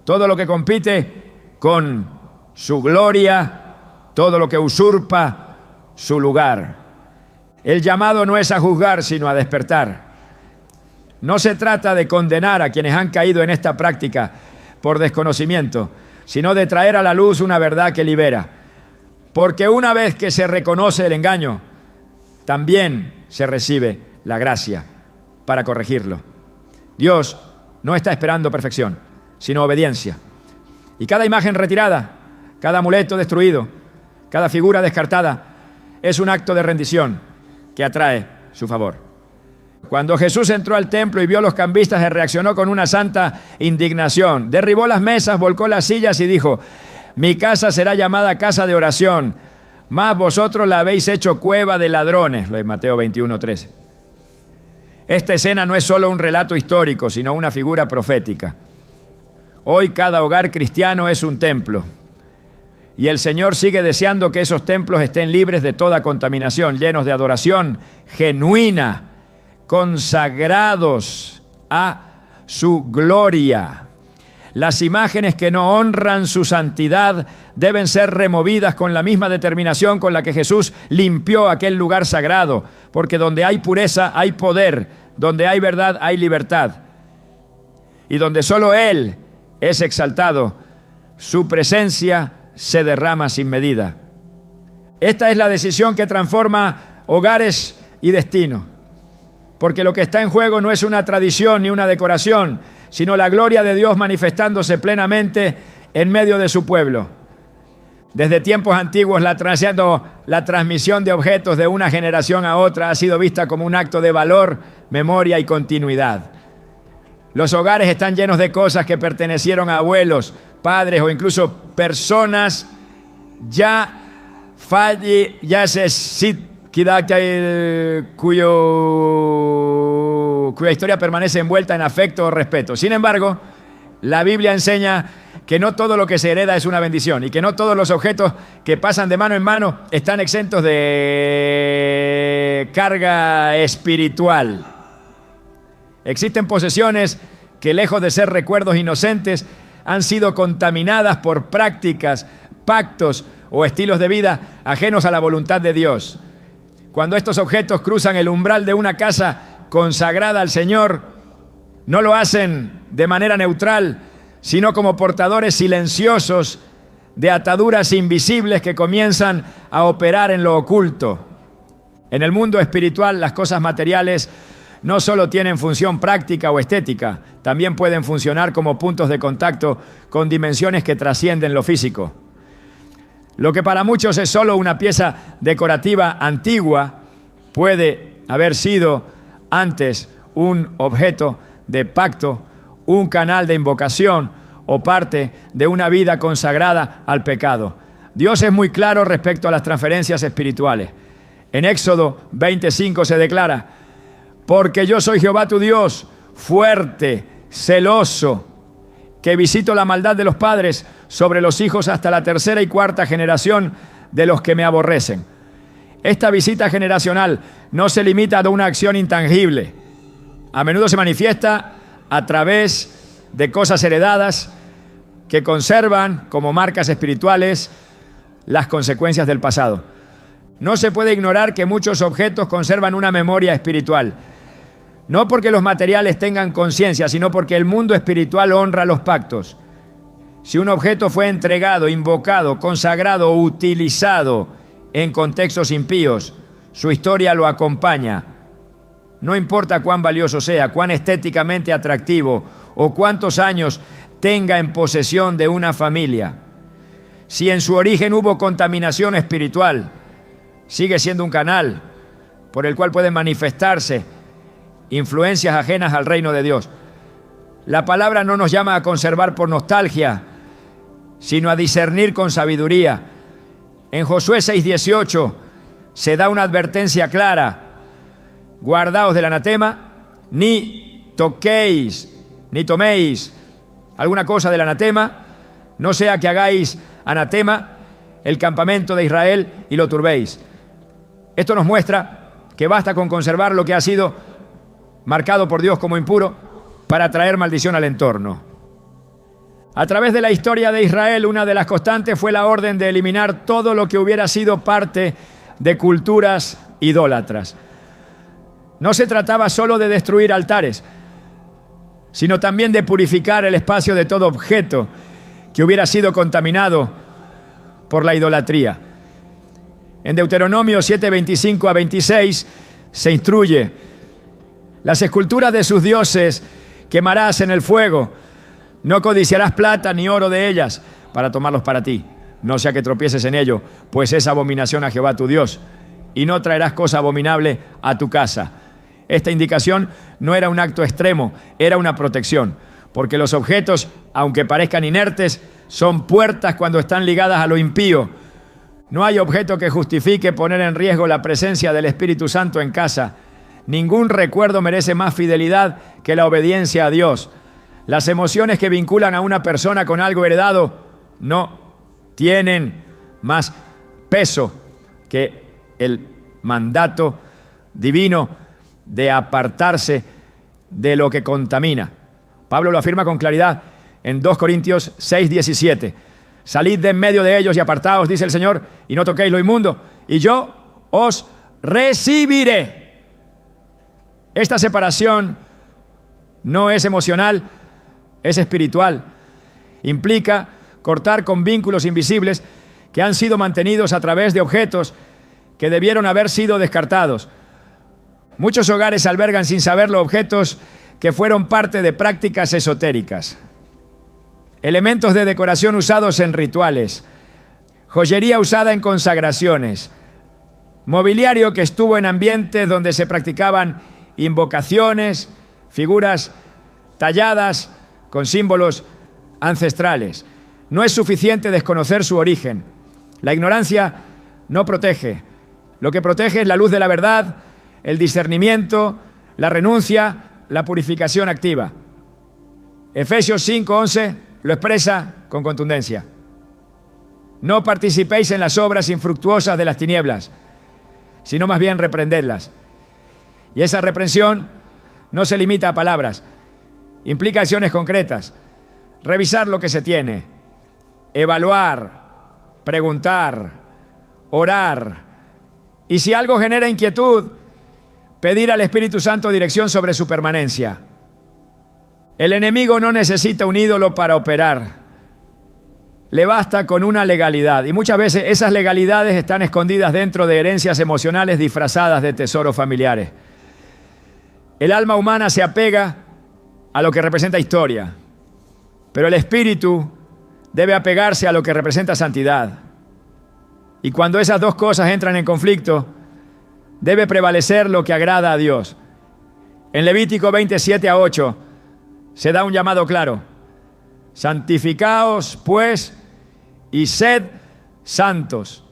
todo lo que compite con su gloria, todo lo que usurpa su lugar. El llamado no es a juzgar, sino a despertar. No se trata de condenar a quienes han caído en esta práctica por desconocimiento, sino de traer a la luz una verdad que libera. Porque una vez que se reconoce el engaño, también se recibe la gracia para corregirlo. Dios no está esperando perfección, sino obediencia. Y cada imagen retirada, cada amuleto destruido, cada figura descartada, es un acto de rendición que atrae su favor. Cuando Jesús entró al templo y vio a los cambistas, se reaccionó con una santa indignación. Derribó las mesas, volcó las sillas y dijo: mi casa será llamada casa de oración, mas vosotros la habéis hecho cueva de ladrones. Lo de Mateo 21:13. Esta escena no es solo un relato histórico, sino una figura profética. Hoy cada hogar cristiano es un templo. Y el Señor sigue deseando que esos templos estén libres de toda contaminación, llenos de adoración genuina, consagrados a su gloria. Las imágenes que no honran su santidad deben ser removidas con la misma determinación con la que Jesús limpió aquel lugar sagrado, porque donde hay pureza hay poder, donde hay verdad hay libertad. Y donde solo Él es exaltado, su presencia se derrama sin medida. Esta es la decisión que transforma hogares y destino, porque lo que está en juego no es una tradición ni una decoración, sino la gloria de Dios manifestándose plenamente en medio de su pueblo. Desde tiempos antiguos la transmisión de objetos de una generación a otra ha sido vista como un acto de valor, memoria y continuidad. Los hogares están llenos de cosas que pertenecieron a abuelos, padres o incluso personas ya cuya historia permanece envuelta en afecto o respeto. Sin embargo, la Biblia enseña que no todo lo que se hereda es una bendición y que no todos los objetos que pasan de mano en mano están exentos de carga espiritual. Existen posesiones que, lejos de ser recuerdos inocentes, han sido contaminadas por prácticas, pactos o estilos de vida ajenos a la voluntad de Dios. Cuando estos objetos cruzan el umbral de una casa consagrada al Señor, no lo hacen de manera neutral, sino como portadores silenciosos de ataduras invisibles que comienzan a operar en lo oculto. En el mundo espiritual, las cosas materiales no solo tienen función práctica o estética, también pueden funcionar como puntos de contacto con dimensiones que trascienden lo físico. Lo que para muchos es solo una pieza decorativa antigua, puede haber sido antes un objeto de pacto, un canal de invocación o parte de una vida consagrada al pecado. Dios es muy claro respecto a las transferencias espirituales. En Éxodo 25 se declara: porque yo soy Jehová tu Dios, fuerte, celoso, que visito la maldad de los padres sobre los hijos hasta la tercera y cuarta generación de los que me aborrecen. Esta visita generacional no se limita a una acción intangible. A menudo se manifiesta a través de cosas heredadas que conservan como marcas espirituales las consecuencias del pasado. No se puede ignorar que muchos objetos conservan una memoria espiritual. No porque los materiales tengan conciencia, sino porque el mundo espiritual honra los pactos. Si un objeto fue entregado, invocado, consagrado o utilizado en contextos impíos, su historia lo acompaña. No importa cuán valioso sea, cuán estéticamente atractivo o cuántos años tenga en posesión de una familia. Si en su origen hubo contaminación espiritual, sigue siendo un canal por el cual pueden manifestarse influencias ajenas al reino de Dios. La palabra no nos llama a conservar por nostalgia, sino a discernir con sabiduría. En Josué 6:18 se da una advertencia clara: guardaos del anatema, ni toquéis, ni toméis alguna cosa del anatema, no sea que hagáis anatema el campamento de Israel y lo turbéis. Esto nos muestra que basta con conservar lo que ha sido marcado por Dios como impuro para traer maldición al entorno. A través de la historia de Israel, una de las constantes fue la orden de eliminar todo lo que hubiera sido parte de culturas idólatras. No se trataba solo de destruir altares, sino también de purificar el espacio de todo objeto que hubiera sido contaminado por la idolatría. En Deuteronomio 7:25 a 26 se instruye: las esculturas de sus dioses quemarás en el fuego, No codiciarás plata ni oro de ellas para tomarlos para ti. No sea que tropieces en ello, pues es abominación a Jehová tu Dios. Y no traerás cosa abominable a tu casa. Esta indicación no era un acto extremo, era una protección. Porque los objetos, aunque parezcan inertes, son puertas cuando están ligadas a lo impío. No hay objeto que justifique poner en riesgo la presencia del Espíritu Santo en casa. Ningún recuerdo merece más fidelidad que la obediencia a Dios. Las emociones que vinculan a una persona con algo heredado no tienen más peso que el mandato divino de apartarse de lo que contamina. Pablo lo afirma con claridad en 2 Corintios 6:17. Salid de en medio de ellos y apartaos, dice el Señor, y no toquéis lo inmundo, y yo os recibiré. Esta separación no es emocional, es espiritual. Implica cortar con vínculos invisibles que han sido mantenidos a través de objetos que debieron haber sido descartados. Muchos hogares albergan sin saberlo objetos que fueron parte de prácticas esotéricas. Elementos de decoración usados en rituales, joyería usada en consagraciones, mobiliario que estuvo en ambientes donde se practicaban invocaciones, figuras talladas con símbolos ancestrales. No es suficiente desconocer su origen. La ignorancia no protege. Lo que protege es la luz de la verdad, el discernimiento, la renuncia, la purificación activa. Efesios 5:11 lo expresa con contundencia. No participéis en las obras infructuosas de las tinieblas, sino más bien reprendedlas. Y esa reprensión no se limita a palabras, implica acciones concretas. Revisar lo que se tiene, evaluar, preguntar, orar. Y si algo genera inquietud, pedir al Espíritu Santo dirección sobre su permanencia. El enemigo no necesita un ídolo para operar. Le basta con una legalidad. Y muchas veces esas legalidades están escondidas dentro de herencias emocionales disfrazadas de tesoros familiares. El alma humana se apega a lo que representa historia, pero el espíritu debe apegarse a lo que representa santidad. Y cuando esas dos cosas entran en conflicto, debe prevalecer lo que agrada a Dios. En Levítico 27:8 se da un llamado claro. Santificaos, pues, y sed santos,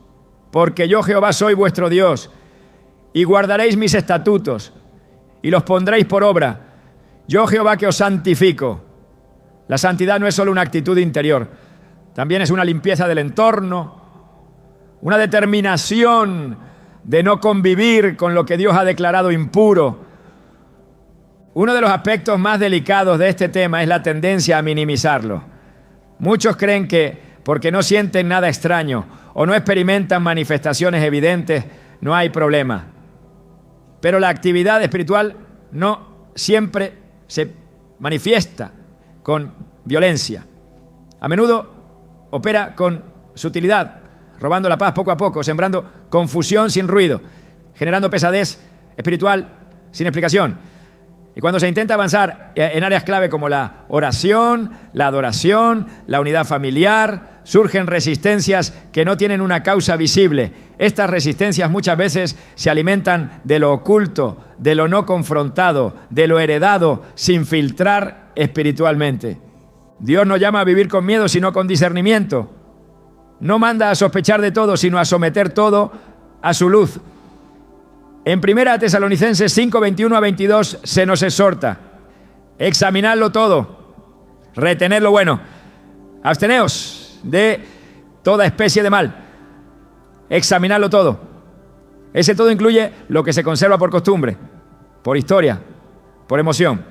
porque yo Jehová soy vuestro Dios, y guardaréis mis estatutos, y los pondréis por obra. Yo Jehová que os santifico. La santidad no es solo una actitud interior, también es una limpieza del entorno, una determinación de no convivir con lo que Dios ha declarado impuro. Uno de los aspectos más delicados de este tema es la tendencia a minimizarlo. Muchos creen que porque no sienten nada extraño o no experimentan manifestaciones evidentes, no hay problema. Pero la actividad espiritual no siempre se manifiesta con violencia. A menudo opera con sutilidad, robando la paz poco a poco, sembrando confusión sin ruido, generando pesadez espiritual sin explicación. Y cuando se intenta avanzar en áreas clave como la oración, la adoración, la unidad familiar, surgen resistencias que no tienen una causa visible. Estas resistencias muchas veces se alimentan de lo oculto, de lo no confrontado, de lo heredado, sin filtrar espiritualmente. Dios no llama a vivir con miedo, sino con discernimiento. No manda a sospechar de todo, sino a someter todo a su luz. En 1 Tesalonicenses 5, 21-22 se nos exhorta: examinadlo todo, retened lo bueno, absteneos de toda especie de mal, examinadlo todo. Ese todo incluye lo que se conserva por costumbre, por historia, por emoción.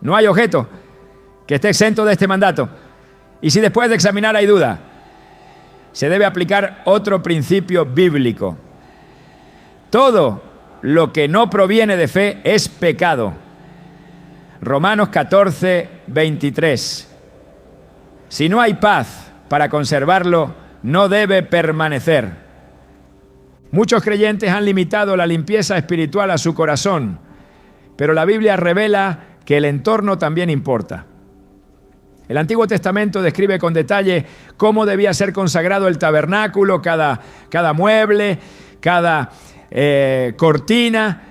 No hay objeto que esté exento de este mandato. Y si después de examinar hay duda, se debe aplicar otro principio bíblico. Todo lo que no proviene de fe es pecado. Romanos 14, 23. Si no hay paz para conservarlo, no debe permanecer. Muchos creyentes han limitado la limpieza espiritual a su corazón, pero la Biblia revela que el entorno también importa. El Antiguo Testamento describe con detalle cómo debía ser consagrado el tabernáculo, cada mueble, cada cortina,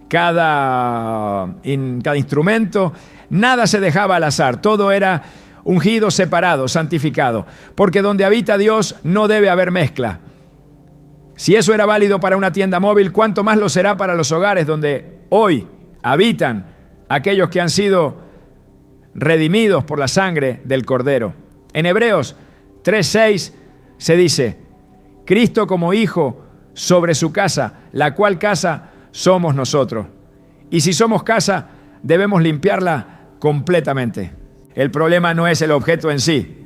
cada instrumento. Nada se dejaba al azar, todo era ungido, separado, santificado. Porque donde habita Dios no debe haber mezcla. Si eso era válido para una tienda móvil, ¿cuánto más lo será para los hogares donde hoy habitan aquellos que han sido redimidos por la sangre del Cordero? En Hebreos 3:6 se dice: Cristo como hijo sobre su casa, la cual casa somos nosotros. Y si somos casa, debemos limpiarla completamente. El problema no es el objeto en sí.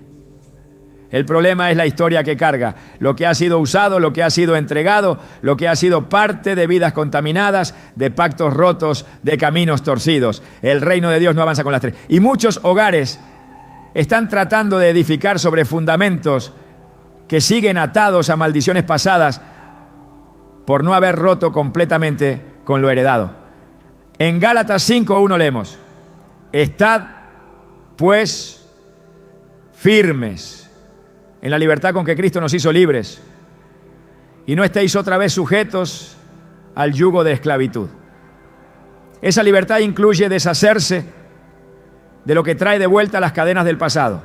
El problema es la historia que carga, lo que ha sido usado, lo que ha sido entregado, lo que ha sido parte de vidas contaminadas, de pactos rotos, de caminos torcidos. El reino de Dios no avanza con las tres. Y muchos hogares están tratando de edificar sobre fundamentos que siguen atados a maldiciones pasadas por no haber roto completamente con lo heredado. En Gálatas 5:1 leemos: Estad, pues, firmes en la libertad con que Cristo nos hizo libres, y no estéis otra vez sujetos al yugo de esclavitud. Esa libertad incluye deshacerse de lo que trae de vuelta las cadenas del pasado.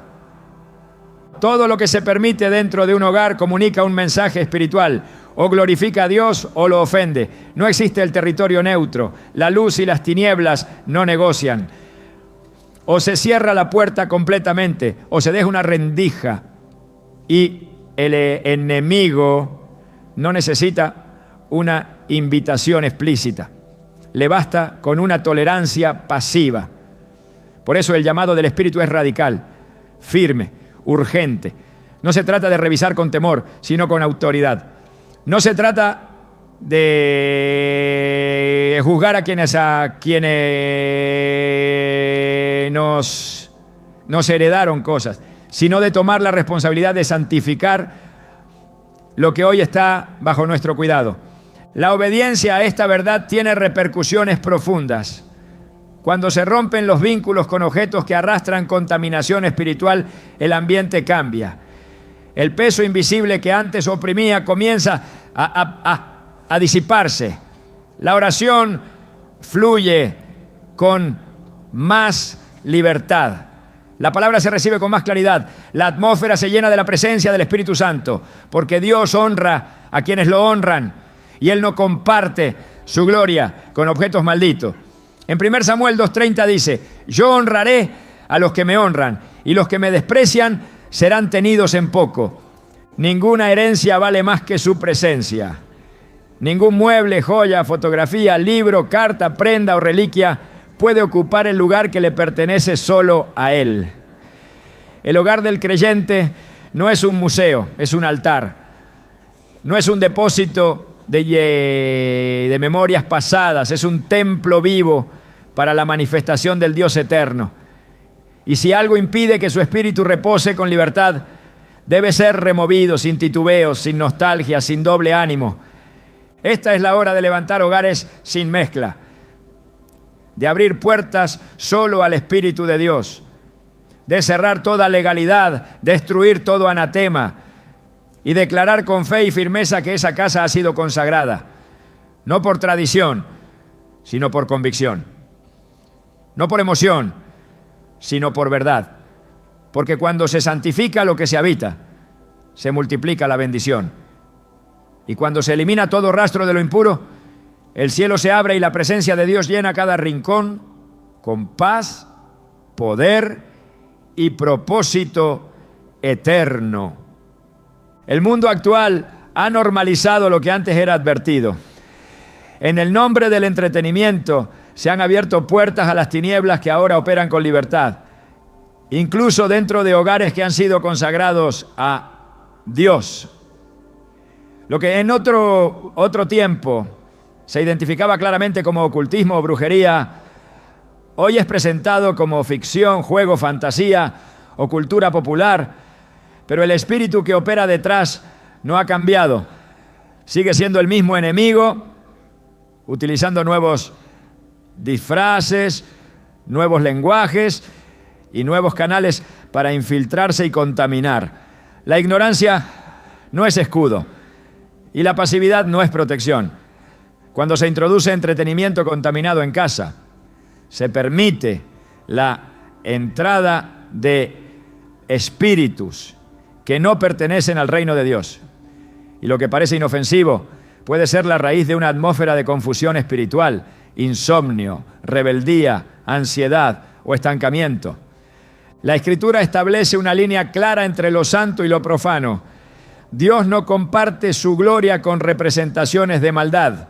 Todo lo que se permite dentro de un hogar comunica un mensaje espiritual, o glorifica a Dios o lo ofende. No existe el territorio neutro. La luz y las tinieblas no negocian. O se cierra la puerta completamente, o se deja una rendija. Y el enemigo no necesita una invitación explícita. Le basta con una tolerancia pasiva. Por eso el llamado del Espíritu es radical, firme, urgente. No se trata de revisar con temor, sino con autoridad. No se trata de juzgar a quienes nos heredaron cosas, sino de tomar la responsabilidad de santificar lo que hoy está bajo nuestro cuidado. La obediencia a esta verdad tiene repercusiones profundas. Cuando se rompen los vínculos con objetos que arrastran contaminación espiritual, el ambiente cambia. El peso invisible que antes oprimía comienza a disiparse. La oración fluye con más libertad. La palabra se recibe con más claridad. La atmósfera se llena de la presencia del Espíritu Santo, porque Dios honra a quienes lo honran y Él no comparte su gloria con objetos malditos. En 1 Samuel 2:30 dice: Yo honraré a los que me honran, y los que me desprecian serán tenidos en poco. Ninguna herencia vale más que su presencia. Ningún mueble, joya, fotografía, libro, carta, prenda o reliquia puede ocupar el lugar que le pertenece solo a Él. El hogar del creyente no es un museo, es un altar. No es un depósito de memorias pasadas, es un templo vivo para la manifestación del Dios eterno. Y si algo impide que su espíritu repose con libertad, debe ser removido sin titubeos, sin nostalgia, sin doble ánimo. Esta es la hora de levantar hogares sin mezcla, de abrir puertas solo al Espíritu de Dios, de cerrar toda legalidad, destruir todo anatema y declarar con fe y firmeza que esa casa ha sido consagrada, no por tradición, sino por convicción, no por emoción, sino por verdad, porque cuando se santifica lo que se habita, se multiplica la bendición, y cuando se elimina todo rastro de lo impuro, el cielo se abre y la presencia de Dios llena cada rincón con paz, poder y propósito eterno. El mundo actual ha normalizado lo que antes era advertido. En el nombre del entretenimiento se han abierto puertas a las tinieblas que ahora operan con libertad, incluso dentro de hogares que han sido consagrados a Dios. Lo que en otro tiempo se identificaba claramente como ocultismo o brujería, hoy es presentado como ficción, juego, fantasía o cultura popular, pero el espíritu que opera detrás no ha cambiado. Sigue siendo el mismo enemigo, utilizando nuevos disfraces, nuevos lenguajes y nuevos canales para infiltrarse y contaminar. La ignorancia no es escudo y la pasividad no es protección. Cuando se introduce entretenimiento contaminado en casa, se permite la entrada de espíritus que no pertenecen al reino de Dios. Y lo que parece inofensivo puede ser la raíz de una atmósfera de confusión espiritual, insomnio, rebeldía, ansiedad o estancamiento. La Escritura establece una línea clara entre lo santo y lo profano. Dios no comparte su gloria con representaciones de maldad,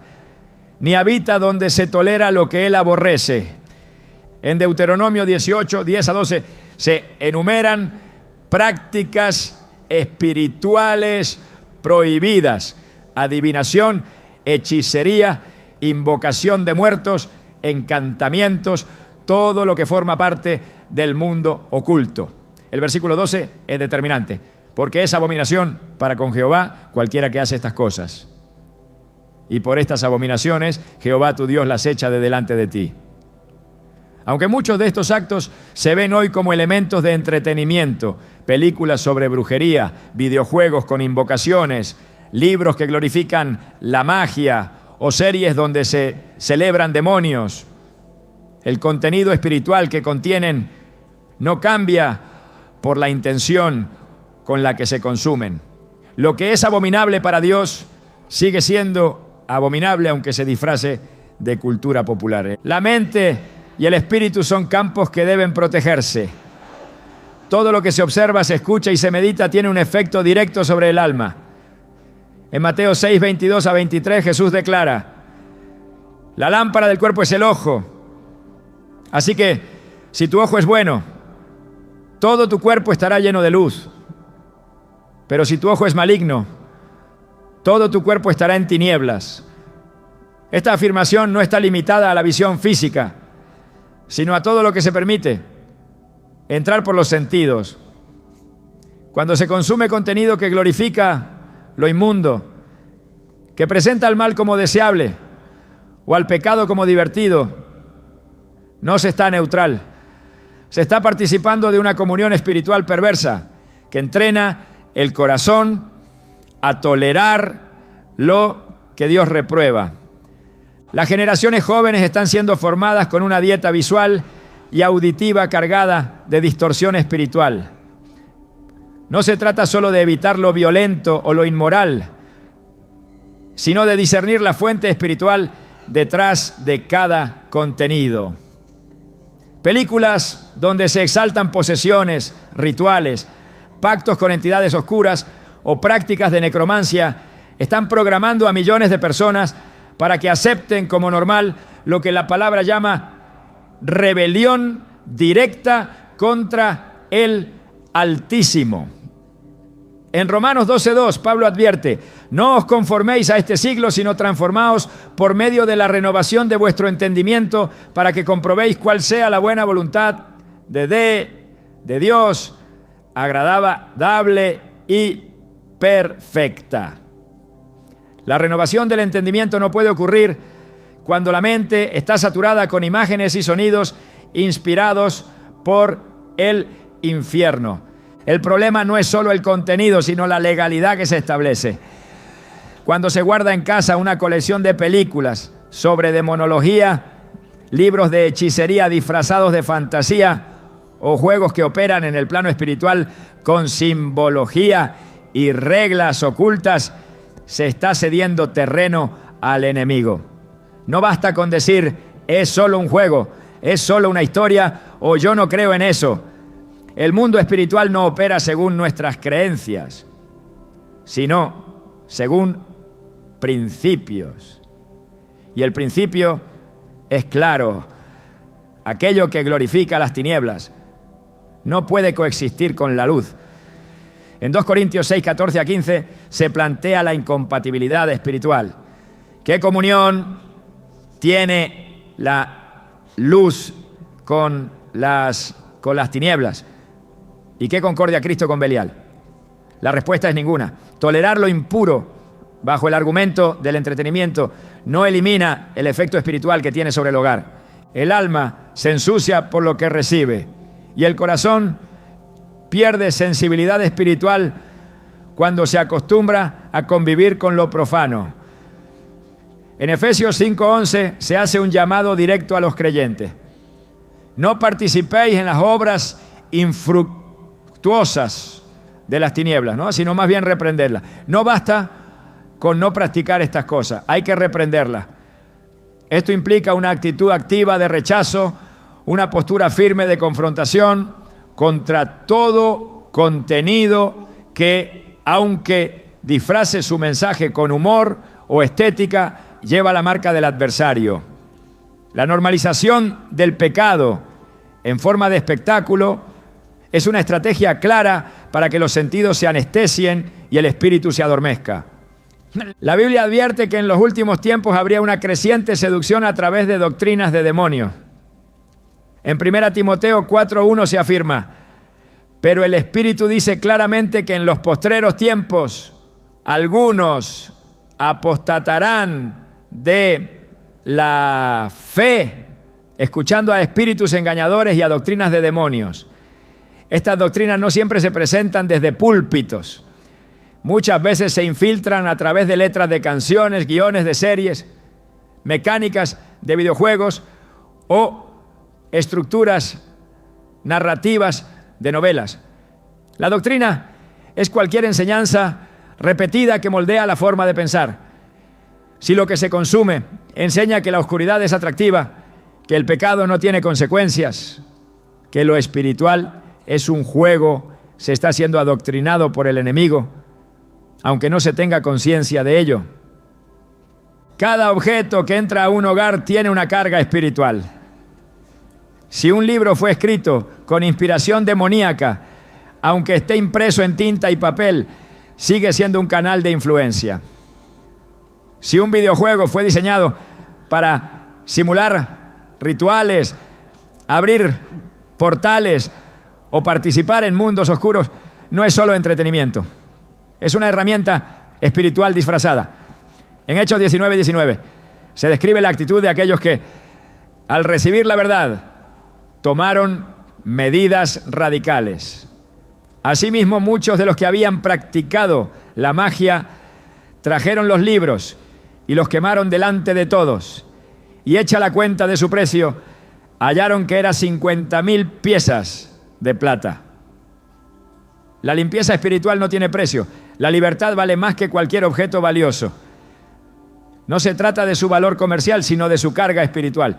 ni habita donde se tolera lo que Él aborrece. En Deuteronomio 18, 10 a 12, se enumeran prácticas espirituales prohibidas: adivinación, hechicería, invocación de muertos, encantamientos, todo lo que forma parte del mundo oculto. El versículo 12 es determinante, porque es abominación para con Jehová cualquiera que hace estas cosas. Y por estas abominaciones Jehová tu Dios las echa de delante de ti. Aunque muchos de estos actos se ven hoy como elementos de entretenimiento, películas sobre brujería, videojuegos con invocaciones, libros que glorifican la magia o series donde se celebran demonios, el contenido espiritual que contienen no cambia por la intención con la que se consumen. Lo que es abominable para Dios sigue siendo abominable aunque se disfrace de cultura popular. La mente y el espíritu son campos que deben protegerse. Todo lo que se observa, se escucha y se medita tiene un efecto directo sobre el alma. En Mateo 6, 22 a 23, Jesús declara: la lámpara del cuerpo es el ojo. Así que, si tu ojo es bueno, todo tu cuerpo estará lleno de luz. Pero si tu ojo es maligno, todo tu cuerpo estará en tinieblas. Esta afirmación no está limitada a la visión física, sino a todo lo que se permite entrar por los sentidos. Cuando se consume contenido que glorifica lo inmundo, que presenta al mal como deseable o al pecado como divertido, no se está neutral. Se está participando de una comunión espiritual perversa que entrena el corazón a tolerar lo que Dios reprueba. Las generaciones jóvenes están siendo formadas con una dieta visual y auditiva cargada de distorsión espiritual. No se trata solo de evitar lo violento o lo inmoral, sino de discernir la fuente espiritual detrás de cada contenido. Películas donde se exaltan posesiones, rituales, pactos con entidades oscuras o prácticas de necromancia están programando a millones de personas para que acepten como normal lo que la palabra llama rebelión directa contra el Altísimo. En Romanos 12:2, Pablo advierte: no os conforméis a este siglo, sino transformaos por medio de la renovación de vuestro entendimiento, para que comprobéis cuál sea la buena voluntad de Dios, agradable y perfecta. La renovación del entendimiento no puede ocurrir cuando la mente está saturada con imágenes y sonidos inspirados por el infierno. El problema no es solo el contenido, sino la legalidad que se establece. Cuando se guarda en casa una colección de películas sobre demonología, libros de hechicería disfrazados de fantasía o juegos que operan en el plano espiritual con simbología y reglas ocultas, se está cediendo terreno al enemigo. No basta con decir: es solo un juego, es solo una historia, o yo no creo en eso. El mundo espiritual no opera según nuestras creencias, sino según principios. Y el principio es claro: aquello que glorifica las tinieblas no puede coexistir con la luz. En 2 Corintios 6, 14 a 15 se plantea la incompatibilidad espiritual. ¿Qué comunión tiene la luz con las tinieblas? ¿Y qué concordia Cristo con Belial? La respuesta es ninguna. Tolerar lo impuro bajo el argumento del entretenimiento no elimina el efecto espiritual que tiene sobre el hogar. El alma se ensucia por lo que recibe y el corazón pierde sensibilidad espiritual cuando se acostumbra a convivir con lo profano. En Efesios 5:11 se hace un llamado directo a los creyentes. No participéis en las obras infructuosas de las tinieblas, ¿no? Sino más bien reprenderlas. No basta con no practicar estas cosas, hay que reprenderlas. Esto implica una actitud activa de rechazo, una postura firme de confrontación contra todo contenido que, aunque disfrace su mensaje con humor o estética, lleva la marca del adversario. La normalización del pecado en forma de espectáculo es una estrategia clara para que los sentidos se anestesien y el espíritu se adormezca. La Biblia advierte que en los últimos tiempos habría una creciente seducción a través de doctrinas de demonios. En 1 Timoteo 4:1 se afirma: pero el Espíritu dice claramente que en los postreros tiempos algunos apostatarán de la fe, escuchando a espíritus engañadores y a doctrinas de demonios. Estas doctrinas no siempre se presentan desde púlpitos. Muchas veces se infiltran a través de letras de canciones, guiones de series, mecánicas de videojuegos o estructuras narrativas de novelas. La doctrina es cualquier enseñanza repetida que moldea la forma de pensar. Si lo que se consume enseña que la oscuridad es atractiva, que el pecado no tiene consecuencias, que lo espiritual es un juego, se está siendo adoctrinado por el enemigo, aunque no se tenga conciencia de ello. Cada objeto que entra a un hogar tiene una carga espiritual. Si un libro fue escrito con inspiración demoníaca, aunque esté impreso en tinta y papel, sigue siendo un canal de influencia. Si un videojuego fue diseñado para simular rituales, abrir portales o participar en mundos oscuros, no es solo entretenimiento. Es una herramienta espiritual disfrazada. En Hechos 19:19 se describe la actitud de aquellos que, al recibir la verdad, tomaron medidas radicales. Asimismo, muchos de los que habían practicado la magia trajeron los libros y los quemaron delante de todos. Y hecha la cuenta de su precio, hallaron que era 50,000 piezas de plata. La limpieza espiritual no tiene precio. La libertad vale más que cualquier objeto valioso. No se trata de su valor comercial, sino de su carga espiritual.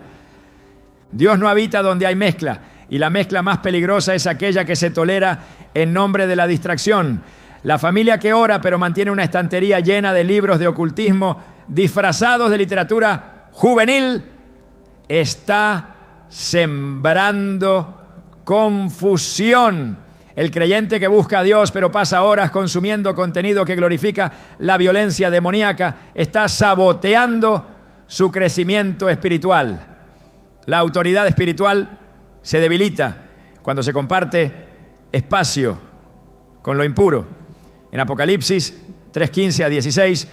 Dios no habita donde hay mezcla, y la mezcla más peligrosa es aquella que se tolera en nombre de la distracción. La familia que ora pero mantiene una estantería llena de libros de ocultismo disfrazados de literatura juvenil está sembrando confusión. El creyente que busca a Dios pero pasa horas consumiendo contenido que glorifica la violencia demoníaca está saboteando su crecimiento espiritual. La autoridad espiritual se debilita cuando se comparte espacio con lo impuro. En Apocalipsis 3:15-16,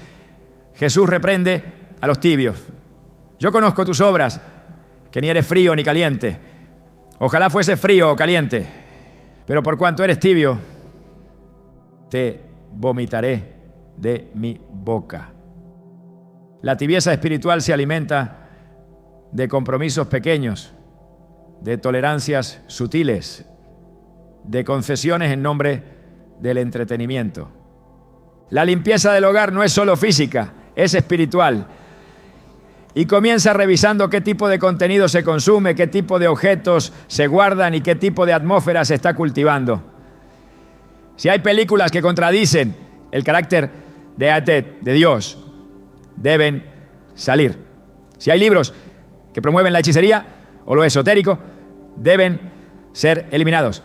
Jesús reprende a los tibios. Yo conozco tus obras, que ni eres frío ni caliente. Ojalá fuese frío o caliente, pero por cuanto eres tibio, te vomitaré de mi boca. La tibieza espiritual se alimenta de compromisos pequeños, de tolerancias sutiles, de concesiones en nombre del entretenimiento. La limpieza del hogar no es solo física, es espiritual. Y comienza revisando qué tipo de contenido se consume, qué tipo de objetos se guardan y qué tipo de atmósfera se está cultivando. Si hay películas que contradicen el carácter de Dios, deben salir. Si hay libros que promueven la hechicería o lo esotérico, deben ser eliminados.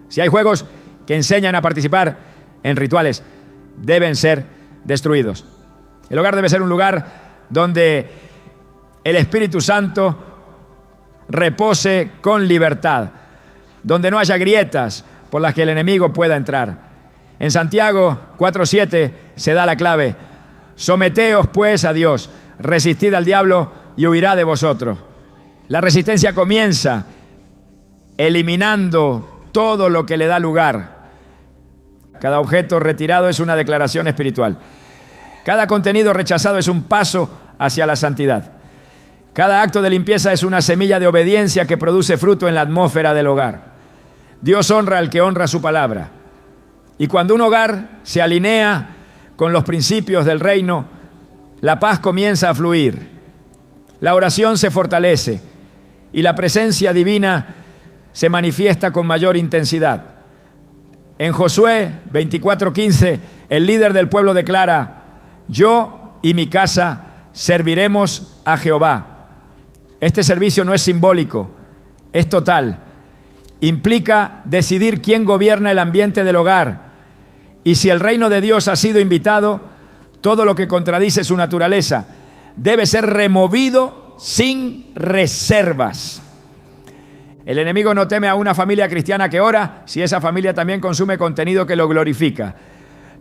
Si hay juegos que enseñan a participar en rituales, deben ser destruidos. El hogar debe ser un lugar donde el Espíritu Santo repose con libertad, donde no haya grietas por las que el enemigo pueda entrar. En Santiago 4:7 se da la clave: someteos pues a Dios, resistid al diablo y huirá de vosotros. La resistencia comienza eliminando todo lo que le da lugar. Cada objeto retirado es una declaración espiritual. Cada contenido rechazado es un paso hacia la santidad. Cada acto de limpieza es una semilla de obediencia que produce fruto en la atmósfera del hogar. Dios honra al que honra su palabra. Y cuando un hogar se alinea con los principios del reino, la paz comienza a fluir. La oración se fortalece y la presencia divina se manifiesta con mayor intensidad. En Josué 24:15, el líder del pueblo declara: yo y mi casa serviremos a Jehová. Este servicio no es simbólico, es total. Implica decidir quién gobierna el ambiente del hogar. Y si el reino de Dios ha sido invitado, todo lo que contradice su naturaleza debe ser removido sin reservas. El enemigo no teme a una familia cristiana que ora si esa familia también consume contenido que lo glorifica.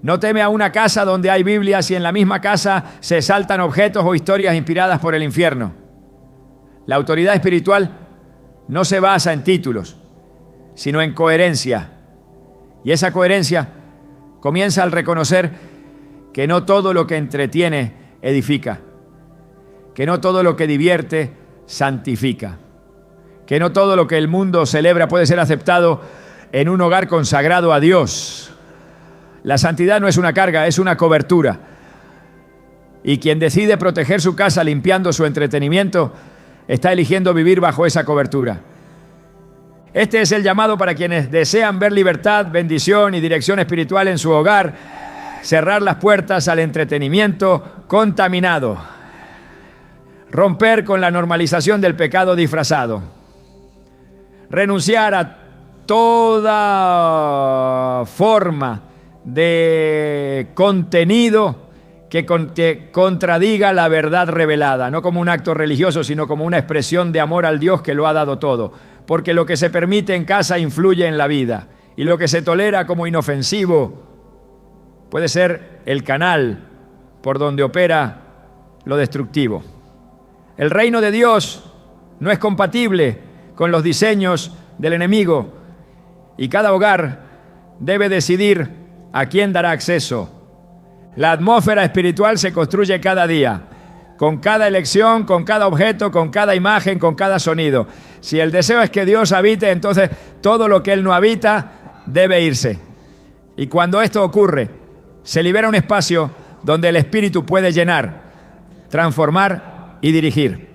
No teme a una casa donde hay Biblia si en la misma casa se exaltan objetos o historias inspiradas por el infierno. La autoridad espiritual no se basa en títulos, sino en coherencia. Y esa coherencia comienza al reconocer que no todo lo que entretiene edifica, que no todo lo que divierte santifica, que no todo lo que el mundo celebra puede ser aceptado en un hogar consagrado a Dios. La santidad no es una carga, es una cobertura. Y quien decide proteger su casa limpiando su entretenimiento, está eligiendo vivir bajo esa cobertura. Este es el llamado para quienes desean ver libertad, bendición y dirección espiritual en su hogar. Cerrar las puertas al entretenimiento contaminado. Romper con la normalización del pecado disfrazado. Renunciar a toda forma de contenido que contradiga la verdad revelada, no como un acto religioso, sino como una expresión de amor al Dios que lo ha dado todo. Porque lo que se permite en casa influye en la vida, y lo que se tolera como inofensivo puede ser el canal por donde opera lo destructivo. El reino de Dios no es compatible con los diseños del enemigo, y cada hogar debe decidir a quién dará acceso. La atmósfera espiritual se construye cada día, con cada elección, con cada objeto, con cada imagen, con cada sonido. Si el deseo es que Dios habite, entonces todo lo que Él no habita debe irse. Y cuando esto ocurre, se libera un espacio donde el Espíritu puede llenar, transformar y dirigir.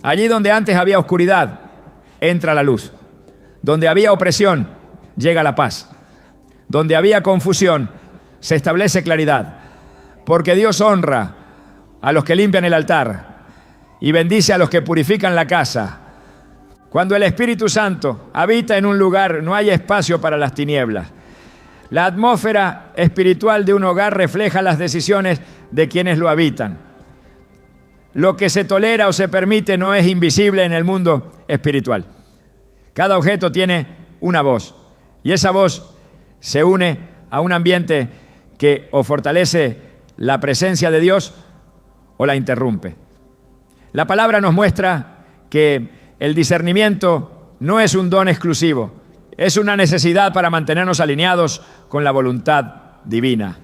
Allí donde antes había oscuridad, entra la luz. Donde había opresión, llega la paz. Donde había confusión, se establece claridad. Porque Dios honra a los que limpian el altar y bendice a los que purifican la casa. Cuando el Espíritu Santo habita en un lugar, no hay espacio para las tinieblas. La atmósfera espiritual de un hogar refleja las decisiones de quienes lo habitan. Lo que se tolera o se permite no es invisible en el mundo espiritual. Cada objeto tiene una voz, y esa voz se une a un ambiente que o fortalece la presencia de Dios o la interrumpe. La palabra nos muestra que el discernimiento no es un don exclusivo, es una necesidad para mantenernos alineados con la voluntad divina.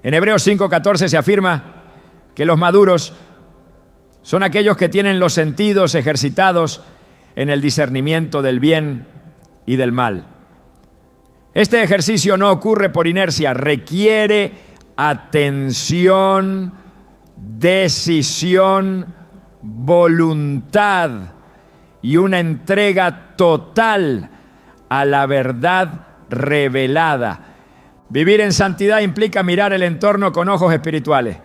En Hebreos 5:14 se afirma que los maduros son aquellos que tienen los sentidos ejercitados en el discernimiento del bien y del mal. Este ejercicio no ocurre por inercia, requiere atención, decisión, voluntad y una entrega total a la verdad revelada. Vivir en santidad implica mirar el entorno con ojos espirituales.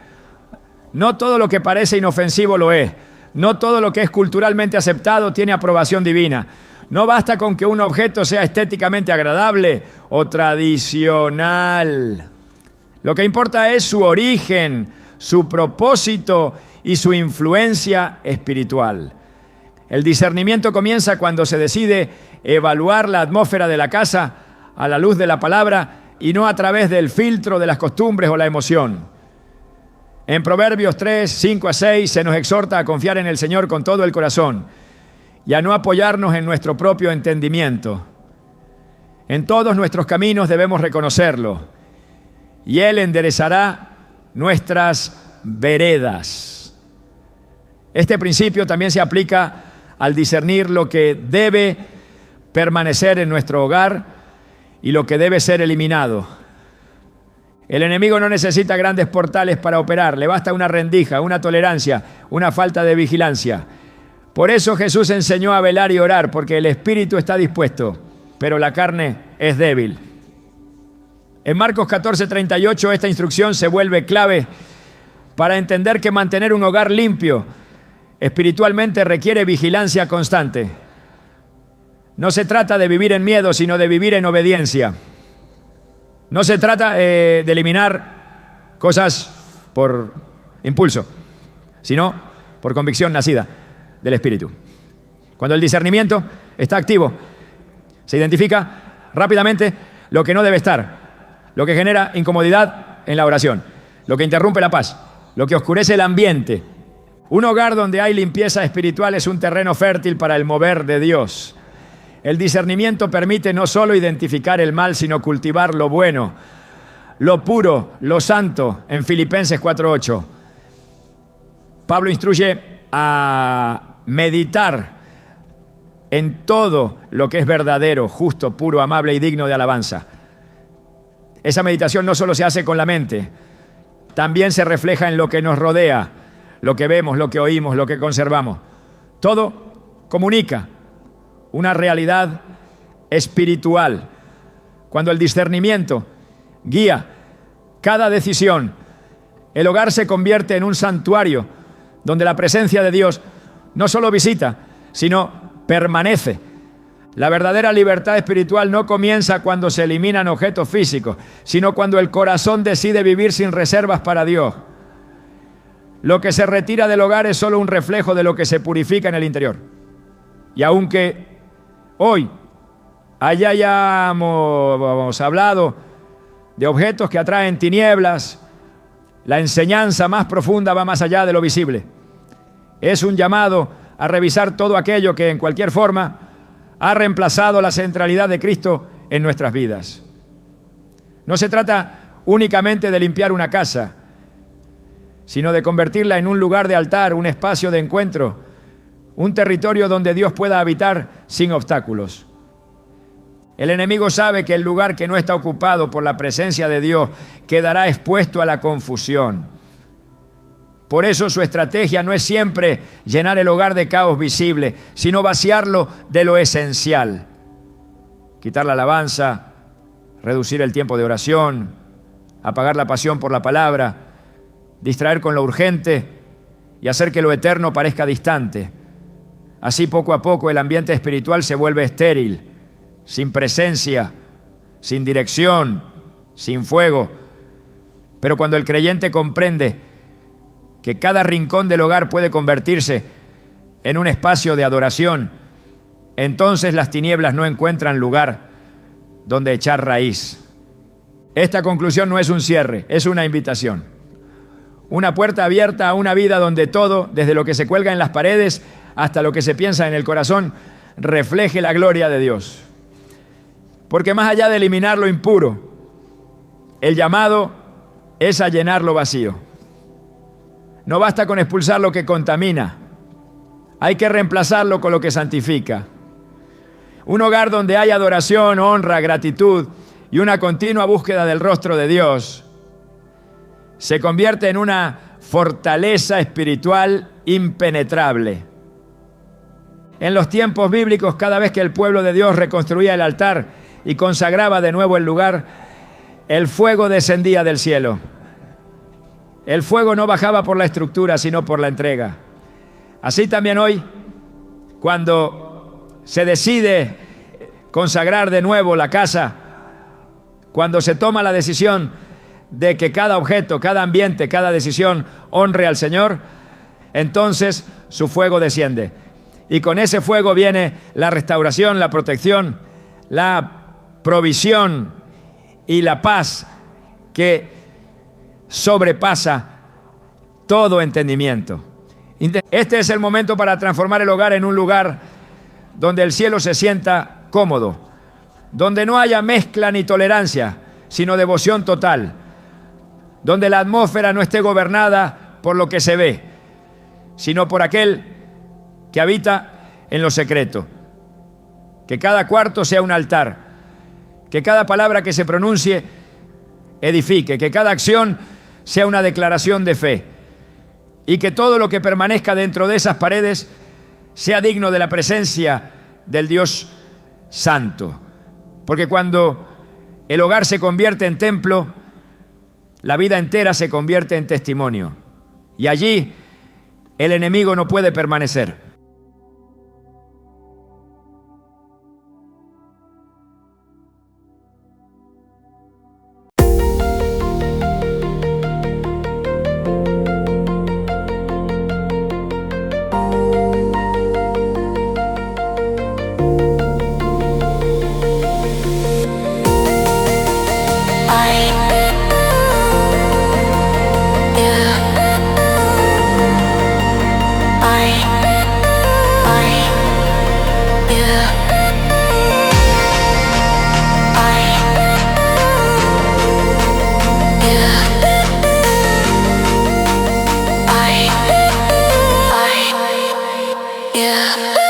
No todo lo que parece inofensivo lo es. No todo lo que es culturalmente aceptado tiene aprobación divina. No basta con que un objeto sea estéticamente agradable o tradicional. Lo que importa es su origen, su propósito y su influencia espiritual. El discernimiento comienza cuando se decide evaluar la atmósfera de la casa a la luz de la palabra y no a través del filtro de las costumbres o la emoción. En Proverbios 3, 5-6 se nos exhorta a confiar en el Señor con todo el corazón y a no apoyarnos en nuestro propio entendimiento. En todos nuestros caminos debemos reconocerlo, y Él enderezará nuestras veredas. Este principio también se aplica al discernir lo que debe permanecer en nuestro hogar y lo que debe ser eliminado. El enemigo no necesita grandes portales para operar, le basta una rendija, una tolerancia, una falta de vigilancia. Por eso Jesús enseñó a velar y orar, porque el espíritu está dispuesto, pero la carne es débil. En Marcos 14:38 esta instrucción se vuelve clave para entender que mantener un hogar limpio espiritualmente requiere vigilancia constante. No se trata de vivir en miedo, sino de vivir en obediencia. No se trata de eliminar cosas por impulso, sino por convicción nacida del Espíritu. Cuando el discernimiento está activo, se identifica rápidamente lo que no debe estar, lo que genera incomodidad en la oración, lo que interrumpe la paz, lo que oscurece el ambiente. Un hogar donde hay limpieza espiritual es un terreno fértil para el mover de Dios. El discernimiento permite no solo identificar el mal, sino cultivar lo bueno, lo puro, lo santo, en Filipenses 4:8. Pablo instruye a meditar en todo lo que es verdadero, justo, puro, amable y digno de alabanza. Esa meditación no solo se hace con la mente, también se refleja en lo que nos rodea, lo que vemos, lo que oímos, lo que conservamos. Todo comunica una realidad espiritual. Cuando el discernimiento guía cada decisión, el hogar se convierte en un santuario donde la presencia de Dios no solo visita, sino permanece. La verdadera libertad espiritual no comienza cuando se eliminan objetos físicos, sino cuando el corazón decide vivir sin reservas para Dios. Lo que se retira del hogar es solo un reflejo de lo que se purifica en el interior. Y aunque hoy hayamos hablado de objetos que atraen tinieblas, la enseñanza más profunda va más allá de lo visible. Es un llamado a revisar todo aquello que en cualquier forma ha reemplazado la centralidad de Cristo en nuestras vidas. No se trata únicamente de limpiar una casa, sino de convertirla en un lugar de altar, un espacio de encuentro, un territorio donde Dios pueda habitar sin obstáculos. El enemigo sabe que el lugar que no está ocupado por la presencia de Dios quedará expuesto a la confusión. Por eso su estrategia no es siempre llenar el hogar de caos visible, sino vaciarlo de lo esencial. Quitar la alabanza, reducir el tiempo de oración, apagar la pasión por la palabra, distraer con lo urgente y hacer que lo eterno parezca distante. Así poco a poco el ambiente espiritual se vuelve estéril, sin presencia, sin dirección, sin fuego. Pero cuando el creyente comprende que cada rincón del hogar puede convertirse en un espacio de adoración, entonces las tinieblas no encuentran lugar donde echar raíz. Esta conclusión no es un cierre, es una invitación. Una puerta abierta a una vida donde todo, desde lo que se cuelga en las paredes hasta lo que se piensa en el corazón, refleje la gloria de Dios. Porque más allá de eliminar lo impuro, el llamado es a llenar lo vacío. No basta con expulsar lo que contamina, hay que reemplazarlo con lo que santifica. Un hogar donde hay adoración, honra, gratitud y una continua búsqueda del rostro de Dios se convierte en una fortaleza espiritual impenetrable. En los tiempos bíblicos, cada vez que el pueblo de Dios reconstruía el altar y consagraba de nuevo el lugar, el fuego descendía del cielo. El fuego no bajaba por la estructura, sino por la entrega. Así también hoy, cuando se decide consagrar de nuevo la casa, cuando se toma la decisión de que cada objeto, cada ambiente, cada decisión honre al Señor, entonces su fuego desciende. Y con ese fuego viene la restauración, la protección, la provisión y la paz que sobrepasa todo entendimiento. Este es el momento para transformar el hogar en un lugar donde el cielo se sienta cómodo, donde no haya mezcla ni tolerancia, sino devoción total, donde la atmósfera no esté gobernada por lo que se ve, sino por aquel que habita en lo secreto. Que cada cuarto sea un altar, que cada palabra que se pronuncie edifique, que cada acción sea una declaración de fe, y que todo lo que permanezca dentro de esas paredes sea digno de la presencia del Dios Santo. Porque cuando el hogar se convierte en templo, la vida entera se convierte en testimonio. Y allí el enemigo no puede permanecer. Yeah.